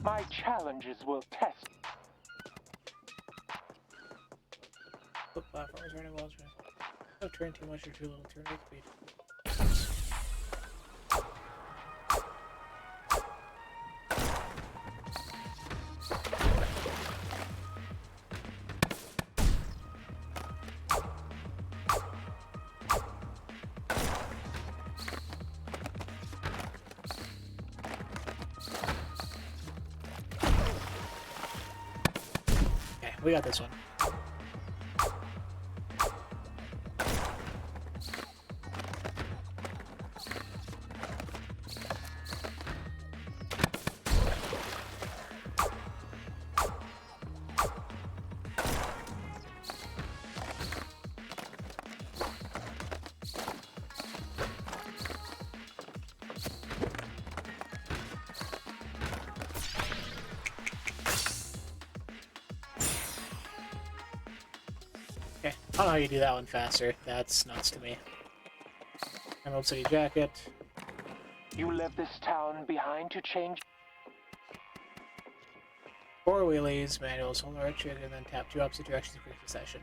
My challenges will test. Flip platforms, running walls. Don't turn too much or too little. Turn rate speed. Okay, we got this one. Okay, I don't know how you do that one faster. That's nuts to me. Emerald City Jacket. You left this town behind to change. 4 wheelies, manuals, hold the right trigger, and then tap 2 opposite directions in quick succession.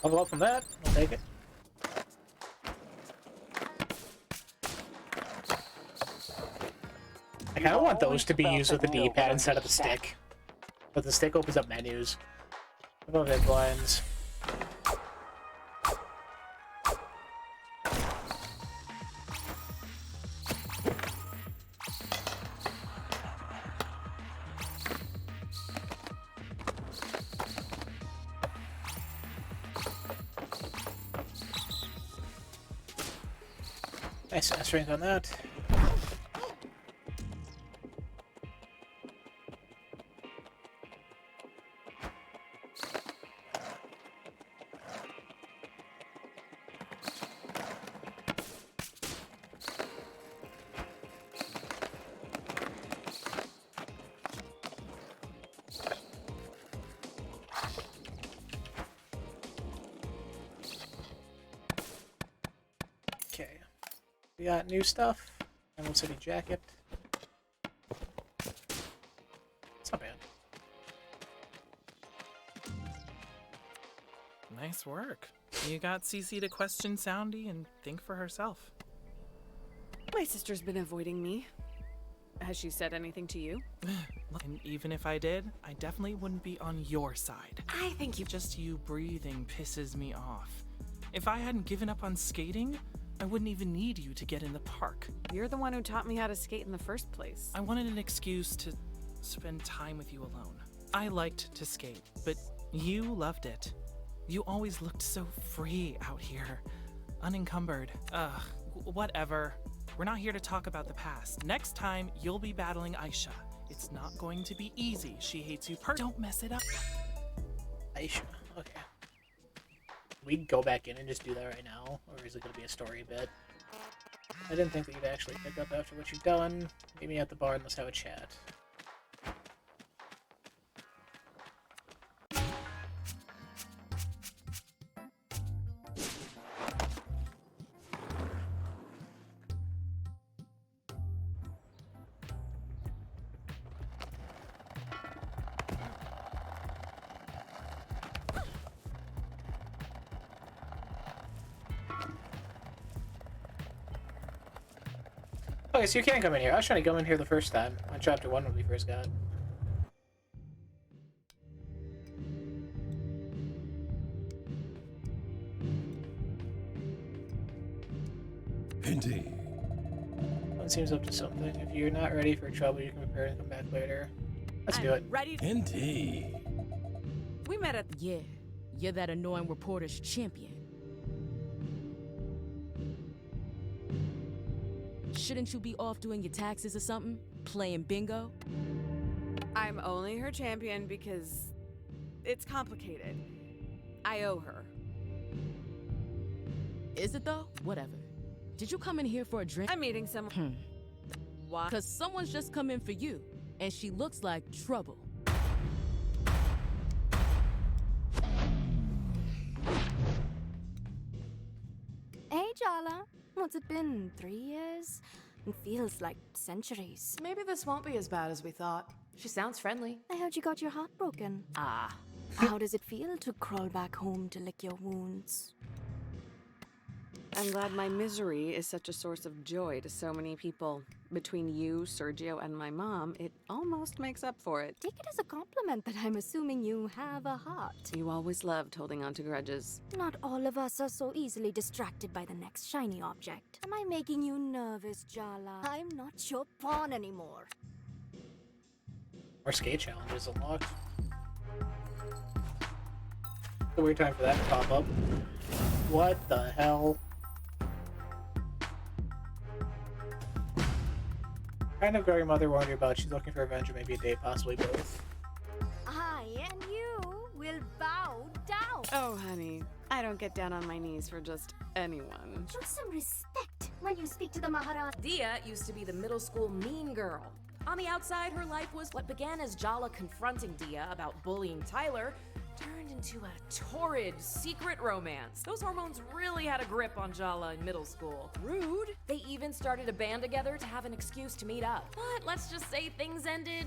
Level up from that, I'll take it. I kind of want those always to be felt used with the that no D-pad one instead of the understands. stick. But the stick opens up menus. What about vid blinds? Nice ass rank on that. Okay. We got new stuff. Emerald City Jacket. It's not bad. Nice work. You got CC to question Soundy and think for herself. My sister's been avoiding me. Has she said anything to you? And even if I did, I definitely wouldn't be on your side. I think you... Just you breathing pisses me off. If I hadn't given up on skating, I wouldn't even need you to get in the park. You're the one who taught me how to skate in the first place. I wanted an excuse to spend time with you alone. I liked to skate, but you loved it. You always looked so free out here. Unencumbered. Ugh, whatever. We're not here to talk about the past. Next time, you'll be battling Aisha. It's not going to be easy. She hates you Don't mess it up. Aisha, okay. We can go back in and just do that right now, or is it going to be a story bit? I didn't think that you'd actually pick up after what you've done. Meet me at the bar and let's have a chat. Okay, so you can come in here. I was trying to come in here the first time on chapter 1 when we first got. Indeed. One seems up to something. If you're not ready for trouble, you can prepare and come back later. Let's do it. Ready? Indeed. We met at... Yeah, you're that annoying reporter's champion. Shouldn't you be off doing your taxes or something? Playing bingo? I'm only her champion because it's complicated. I owe her. Is it though? Whatever. Did you come in here for a drink? I'm meeting someone. Why? Because someone's just come in for you, and she looks like trouble. Hey, Jala. What's it been? 3 years? It feels like centuries. Maybe this won't be as bad as we thought. She sounds friendly. I heard you got your heart broken. Ah. How does it feel to crawl back home to lick your wounds? I'm glad my misery is such a source of joy to so many people. Between you, Sergio, and my mom, it almost makes up for it. Take it as a compliment that I'm assuming you have a heart. You always loved holding on to grudges. Not all of us are so easily distracted by the next shiny object. Am I making you nervous, Jala? I'm not your pawn anymore. More skate challenges unlocked. It's a weird time for that to pop up. What the hell? Kind of girl your mother warned you about. She's looking for revenge or maybe a date, possibly both. I and you will bow down. Oh, honey, I don't get down on my knees for just anyone. Show some respect when you speak to the Maharaj. Dia used to be the middle school mean girl. On the outside, her life was what began as Jala confronting Dia about bullying Tyler turned into a torrid, secret romance. Those hormones really had a grip on Jala in middle school. Rude. They even started a band together to have an excuse to meet up. But let's just say things ended,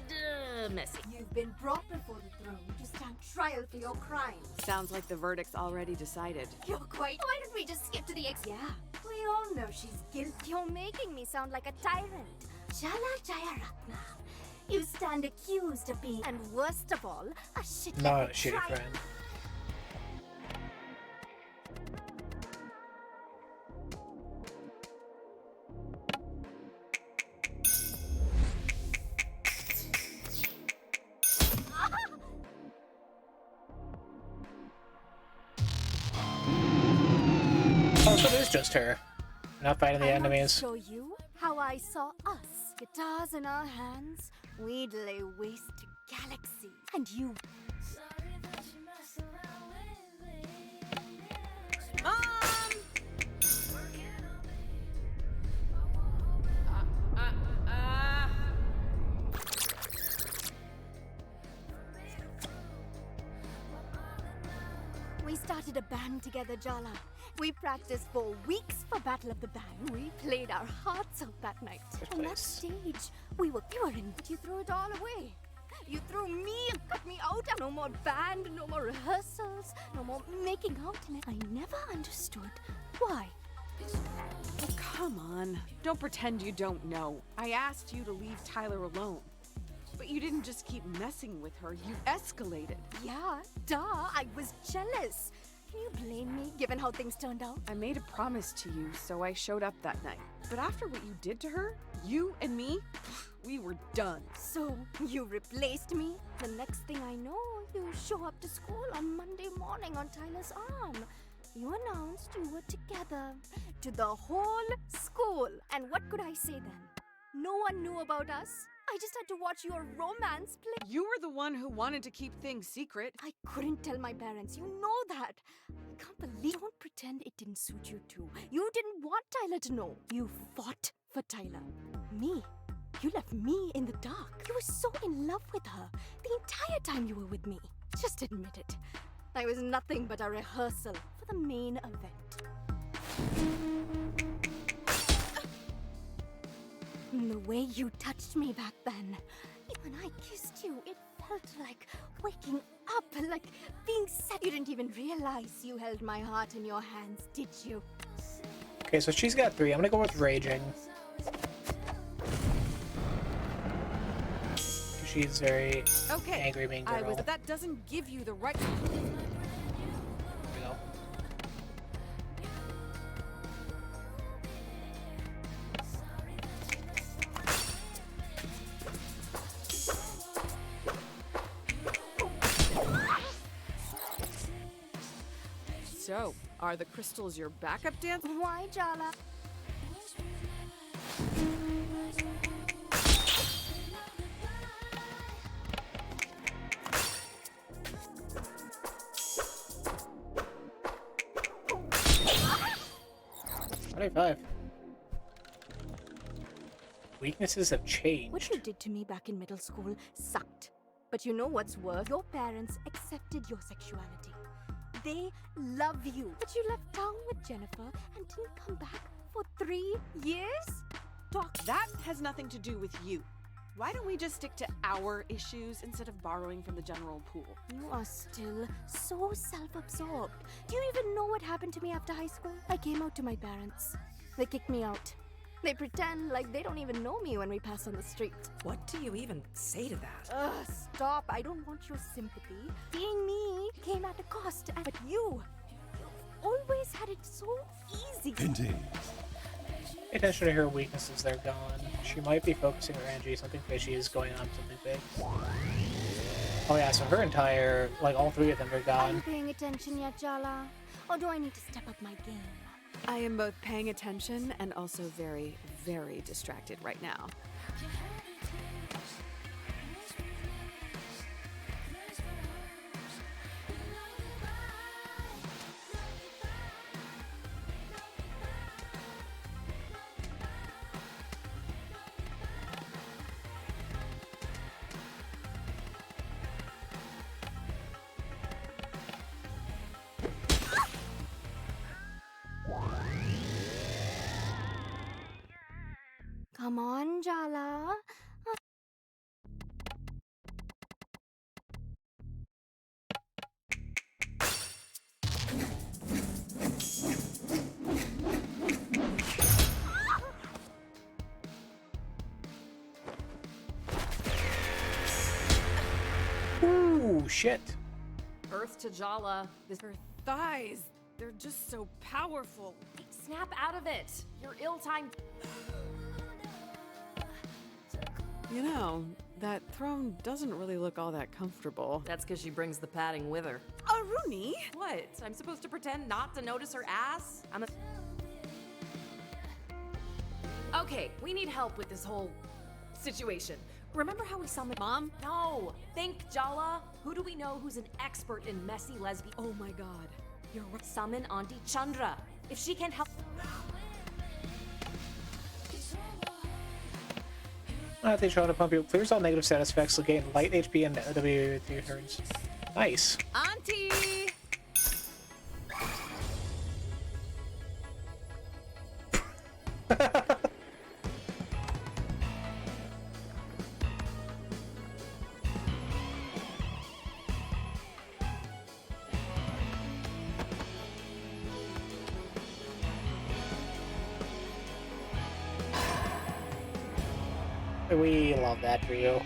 messy. You've been brought before the throne to stand trial for your crimes. Sounds like the verdict's already decided. You're quite... Why don't we just skip to the Yeah, we all know she's guilty. You're making me sound like a tyrant. Jala Jayaratna, you stand accused of being, and worst of all, a shit. Not a shitty friend. Oh, so it is just her. Not fighting the I want to enemies. show you how I saw us. Guitars in our hands, we'd lay waste to galaxies. And you. We started a band together, Jala. We practiced for weeks for Battle of the Band. We played our hearts out that night. On that stage, we were in, but you threw it all away. You threw me and cut me out. No more band, no more rehearsals, no more making out in it. I never understood why. Oh, come on. Don't pretend you don't know. I asked you to leave Tyler alone. But you didn't just keep messing with her, you escalated. Yeah, duh, I was jealous. Can you blame me, given how things turned out? I made a promise to you, so I showed up that night. But after what you did to her, you and me, we were done. So, you replaced me? The next thing I know, you show up to school on Monday morning on Tyler's arm. You announced you were together to the whole school. And what could I say then? No one knew about us. I just had to watch your romance play. You were the one who wanted to keep things secret. I couldn't tell my parents. You know that. I can't believe. Don't pretend it didn't suit you too. You didn't want Tyler to know. You fought for Tyler. Me. You left me in the dark. You were so in love with her the entire time you were with me. Just admit it. I was nothing but a rehearsal for the main event. The way you touched me back then, when I kissed you, it felt like waking up, like being set. You didn't even realize you held my heart in your hands, did you? Okay, so she's got 3. I'm gonna go with Raging. She's very angry mean girl. That doesn't give you the right. You know? So, are the crystals your backup dance? Why, Jala? Weaknesses have changed. What you did to me back in middle school sucked. But you know what's worse? Your parents accepted your sexuality. They love you. But you left town with Jennifer and didn't come back for 3 years? That has nothing to do with you. Why don't we just stick to our issues instead of borrowing from the general pool? You are still so self-absorbed. Do you even know what happened to me after high school? I came out to my parents. They kicked me out. They pretend like they don't even know me when we pass on the street. What do you even say to that? Ugh, stop. I don't want your sympathy. Being me came at a cost. But you've always had it so easy. Indeed. Pay attention to her weaknesses, they're gone. She might be focusing her energy, something fishy is going on, something big. Oh yeah, so her entire, like all 3 of them are Are you gone. paying attention yet, Jala? Or do I need to step up my game? I am both paying attention and also very, very distracted right now. Come on, Jala. Ooh, shit. Earth to Jala. Her thighs, they're just so powerful. Snap out of it. You're ill-timed. You know, that throne doesn't really look all that comfortable. That's because she brings the padding with her. Aruni? What? I'm supposed to pretend not to notice her ass? Okay, we need help with this whole situation. Remember how we summoned Mom? No! Think, Jala! Who do we know who's an expert in messy lesbian? Oh my god. You're right. Summon Auntie Chandra. If she can help. They try to pump you. Clears all negative status effects, gain light HP and W 3 turns. Nice. Auntie! We love that for you.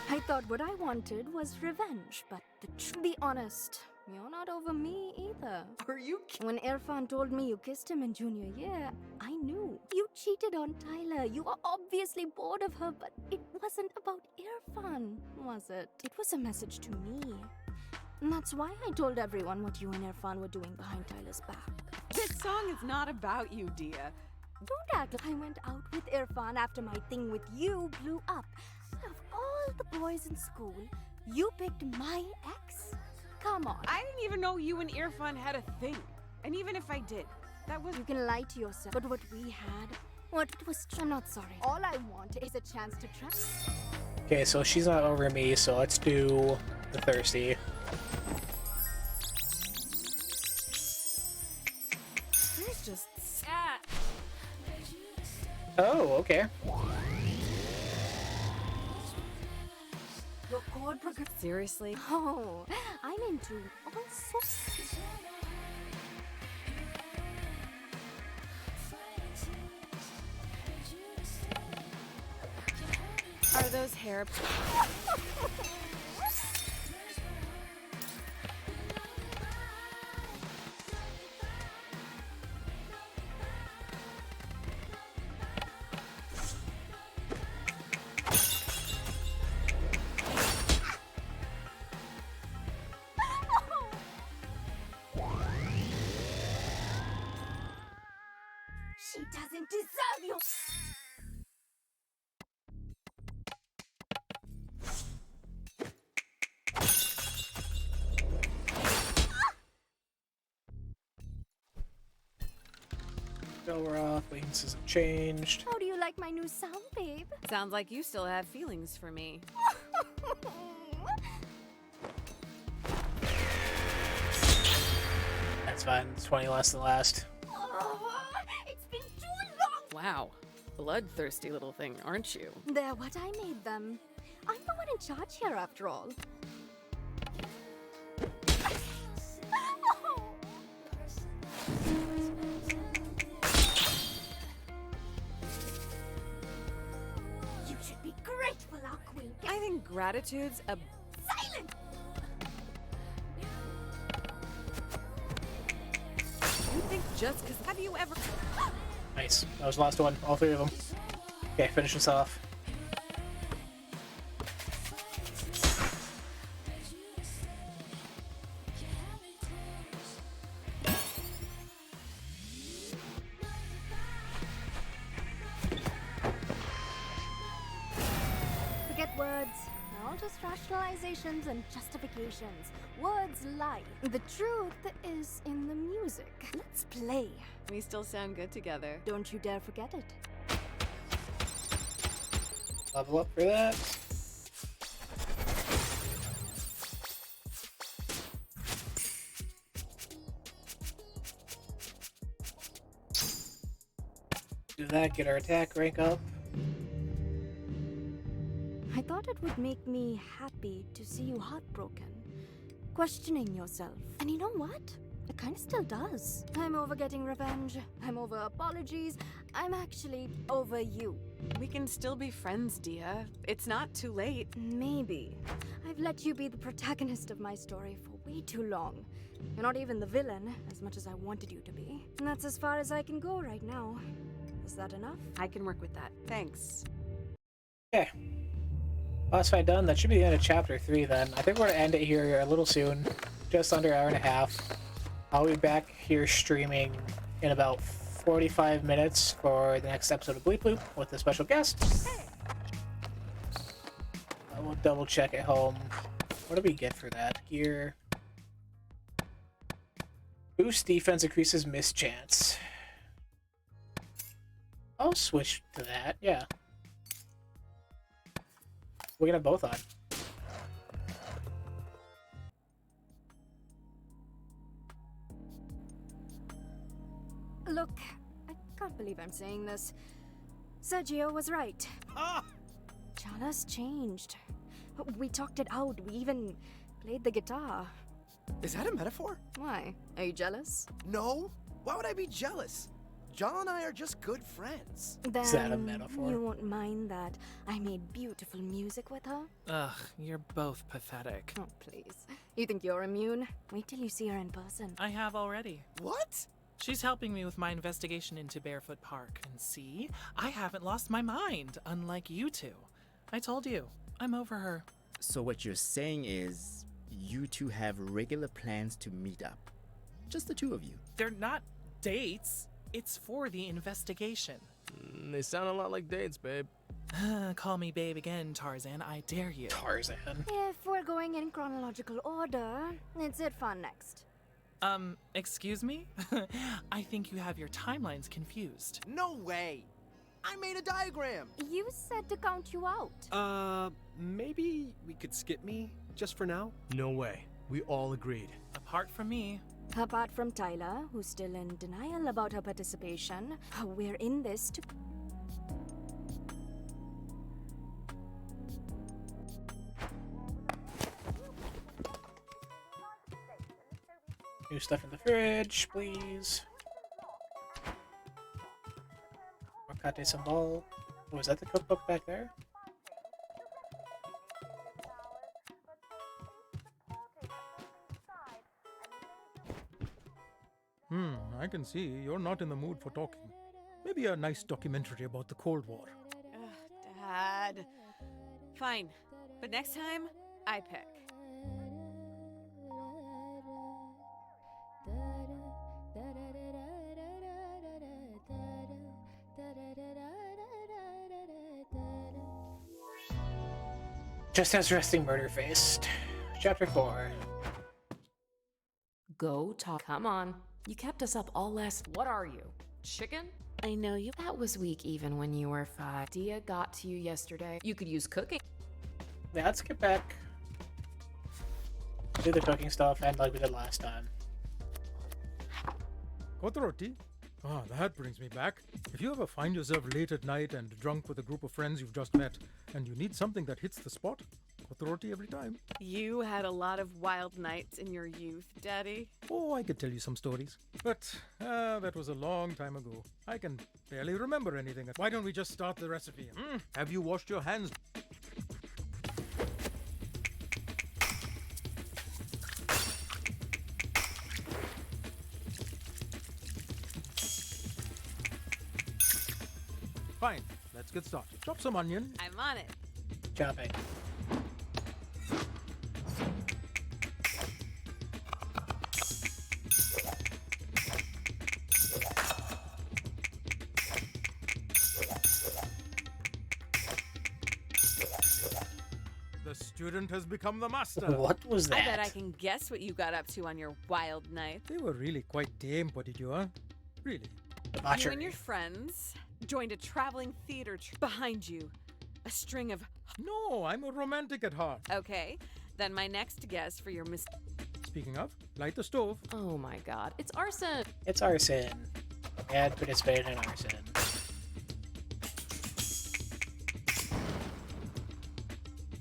I thought what I wanted was revenge, but to be honest, you're not over me either. Are you When Irfan told me you kissed him in junior year, I knew. You cheated on Tyler. You were obviously bored of her, but it wasn't about Irfan, was it? It was a message to me. And that's why I told everyone what you and Irfan were doing behind Tyler's back. This song is not about you, Dia. Don't act like I went out with Irfan after my thing with you blew up. Of all the boys in school, you picked my ex? Come on. I didn't even know you and Irfan had a thing. And even if I did, that was... You can lie to yourself. But what we had, what it was... I'm not sorry. All I want is a chance to trust. Okay, so she's not over me, so let's do the thirsty. There's just sad. Oh, okay. Your chord progression. Seriously? Oh, I'm into all sorts. Are those hair... She doesn't deserve you. We're off. Weaknesses have changed. How do you like my new sound, babe? Sounds like you still have feelings for me. That's fine. 20 less than last. It's been too long. Wow. Bloodthirsty little thing, aren't you? They're what I made them. I'm the one in charge here, after all. You should be grateful, our queen. I think gratitude's a... Silent! You think just because... Have you ever... Nice. That was the last one. All three of them. Okay, finish this off. Forget words. They're all just rationalizations and justifications. Words lie. The truth is in the music. Let's play. We still sound good together. Don't you dare forget it. Level up for that. Do that, get our attack rank up. I thought it would make me happy to see you heartbroken, questioning yourself. And you know what? It kind of still does. I'm over getting revenge. I'm over apologies. I'm actually over you. We can still be friends, Dia. It's not too late. Maybe. I've let you be the protagonist of my story for way too long. You're not even the villain, as much as I wanted you to be. And that's as far as I can go right now. Is that enough? I can work with that. Thanks. Okay. Boss fight done. That should be the end of chapter 3 then. I think we're gonna end it here a little soon. Just under an hour and a half. I'll be back here streaming in about 45 minutes for the next episode of Bleep Bloop with a special guest. I will double check at home. What do we get for that? Gear. Boost defense, increases miss chance. I'll switch to that, yeah. We can have both on. Look, I can't believe I'm saying this. Sergio was right. Jala's changed. We talked it out. We even played the guitar. Is that a metaphor? Why? Are you jealous? No. Why would I be jealous? John and I are just good friends. Then Is that a metaphor? You won't mind that I made beautiful music with her? Ugh, you're both pathetic. Oh, please. You think you're immune? Wait till you see her in person. I have already. What? She's helping me with my investigation into Barefoot Park. And see, I haven't lost my mind, unlike you two. I told you, I'm over her. So what you're saying is, you two have regular plans to meet up? Just the two of you? They're not dates. It's for the investigation. They sound a lot like dates, babe. Call me babe again, Tarzan. I dare you. Tarzan. If we're going in chronological order, it's Irfan next. Excuse me? I think you have your timelines confused. No way! I made a diagram! You said to count you out. Maybe we could skip me, just for now? No way. We all agreed. Apart from me. Apart from Tyler, who's still in denial about her participation, we're in this to... New stuff in the fridge, please. More Kate Sambal. Oh, is that the cookbook back there? I can see you're not in the mood for talking. Maybe a nice documentary about the Cold War. Ugh, Dad. Fine, but next time, I pick. Just as resting murder faced. Chapter 4. Go talk. Come on. You kept us up all last. What are you? Chicken? I know you. That was weak even when you were 5. Dia got to you yesterday. You could use cooking. Yeah, let's get back. Do the cooking stuff and like we did last time. Kotoroti? Ah, that brings me back. If you ever find yourself late at night and drunk with a group of friends you've just met, and you need something that hits the spot, Kotoroti every time. You had a lot of wild nights in your youth, Daddy. Oh, I could tell you some stories. But that was a long time ago. I can barely remember anything. Why don't we just start the recipe? Have you washed your hands? Fine, let's get started. Chop some onion. I'm on it. Chopping. The student has become the master. What was that? I bet I can guess what you got up to on your wild night. They were really quite tame, what did you, huh? Really? You and your friends joined a traveling theater behind you. A string of... No, I'm a romantic at heart. Okay, then my next guess for your Speaking of, light the stove. Oh my god, it's arson! It's arson. Dad participated in arson.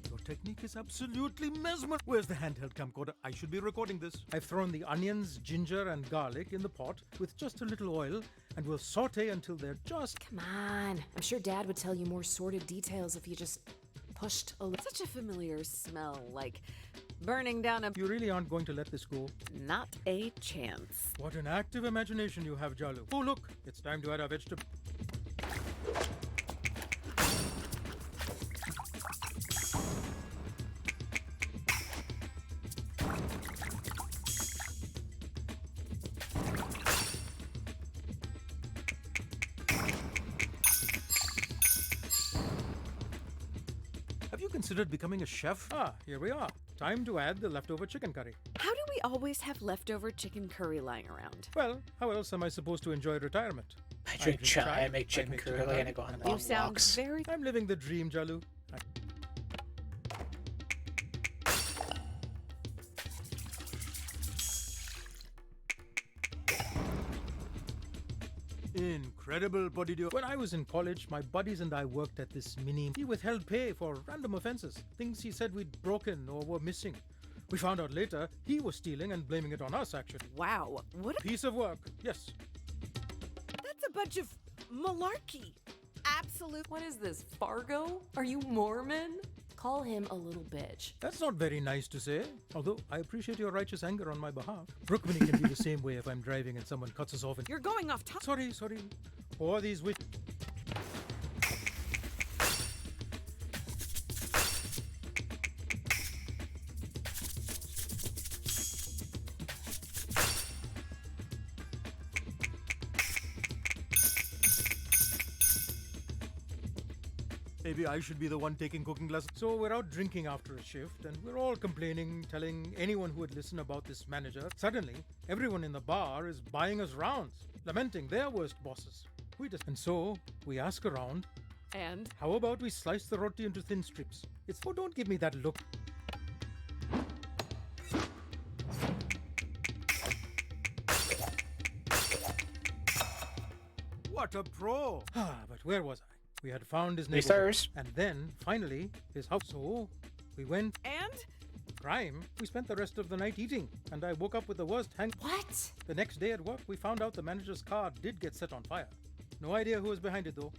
You're technique is absolutely mesmerizing. Where's the handheld camcorder? I should be recording this. I've thrown the onions, ginger, and garlic in the pot with just a little oil, and we'll saute until they're just... Come on. I'm sure Dad would tell you more sordid details if you just pushed a little. Such a familiar smell, like burning down a... You really aren't going to let this go? Not a chance. What an active imagination you have, Jalu. Oh, look, it's time to add our vegetable. Have you considered becoming a chef? Ah, here we are. Time to add the leftover chicken curry. How do we always have leftover chicken curry lying around? Well, how else am I supposed to enjoy retirement? I drink chai, I make chicken curry, and I go on long walks. I'm living the dream, Jalu. Incredible body duo. When I was in college, my buddies and I worked at this mini. He withheld pay for random offenses, things he said we'd broken or were missing. We found out later he was stealing and blaming it on us, actually. Wow, what a piece of work. Yes. That's a bunch of malarkey. Absolute. What is this, Fargo? Are you Mormon? Call him a little bitch. That's not very nice to say, although I appreciate your righteous anger on my behalf. Brookmany can be the same way if I'm driving and someone cuts us off and... You're going off top. Sorry. Or these witch... Maybe I should be the one taking cooking lessons. So we're out drinking after a shift, and we're all complaining, telling anyone who would listen about this manager. Suddenly, everyone in the bar is buying us rounds, lamenting their worst bosses. And so, we ask around, and how about we slice the roti into thin strips? Oh, don't give me that look. What a pro! But where was I? We had found his neighborhood. Suitors. And then, finally, his house. So, we went... And? Crime. We spent the rest of the night eating, and I woke up with the worst hang... What? The next day at work, we found out the manager's car did get set on fire. No idea who was behind it, though.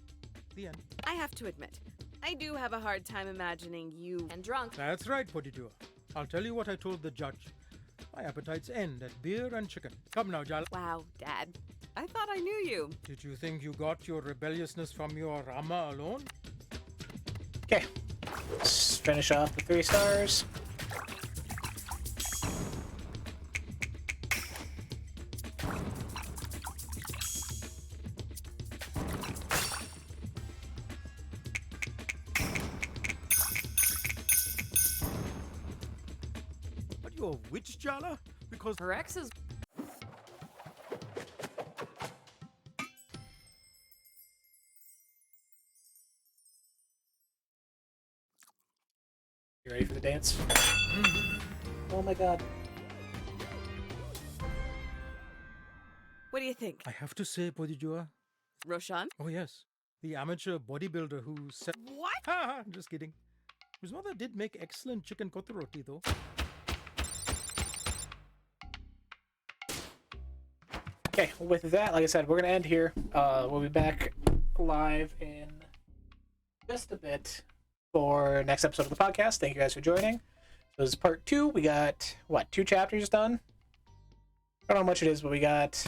The end. I have to admit, I do have a hard time imagining you... And drunk. That's right, Podidua. I'll tell you what I told the judge. My appetites end at beer and chicken. Come now, Jal. Wow, Dad. I thought I knew you. Did you think you got your rebelliousness from your Rama alone? Okay. Let's finish off the 3 stars. Are you a witch, Jala? Because her ex is... You ready for the dance? Oh my god. What do you think? I have to say, Podidua. Roshan? Oh, yes. The amateur bodybuilder who said... What? Ha! Just kidding. His mother did make excellent chicken kotoroti, though. Okay, with that, like I said, we're going to end here. We'll be back live in just a bit for next episode of the podcast. Thank you guys for joining. So this is part 2. We got, 2 chapters done? I don't know how much it is, but we got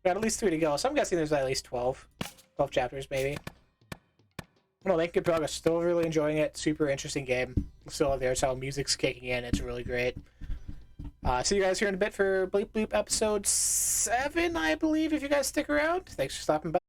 at least 3 to go. So I'm guessing there's at least 12 chapters, maybe. No, make good progress. Still really enjoying it. Super interesting game. Still there, so music's kicking in. It's really great. See you guys here in a bit for Bleep Bleep episode 7, I believe, if you guys stick around. Thanks for stopping by.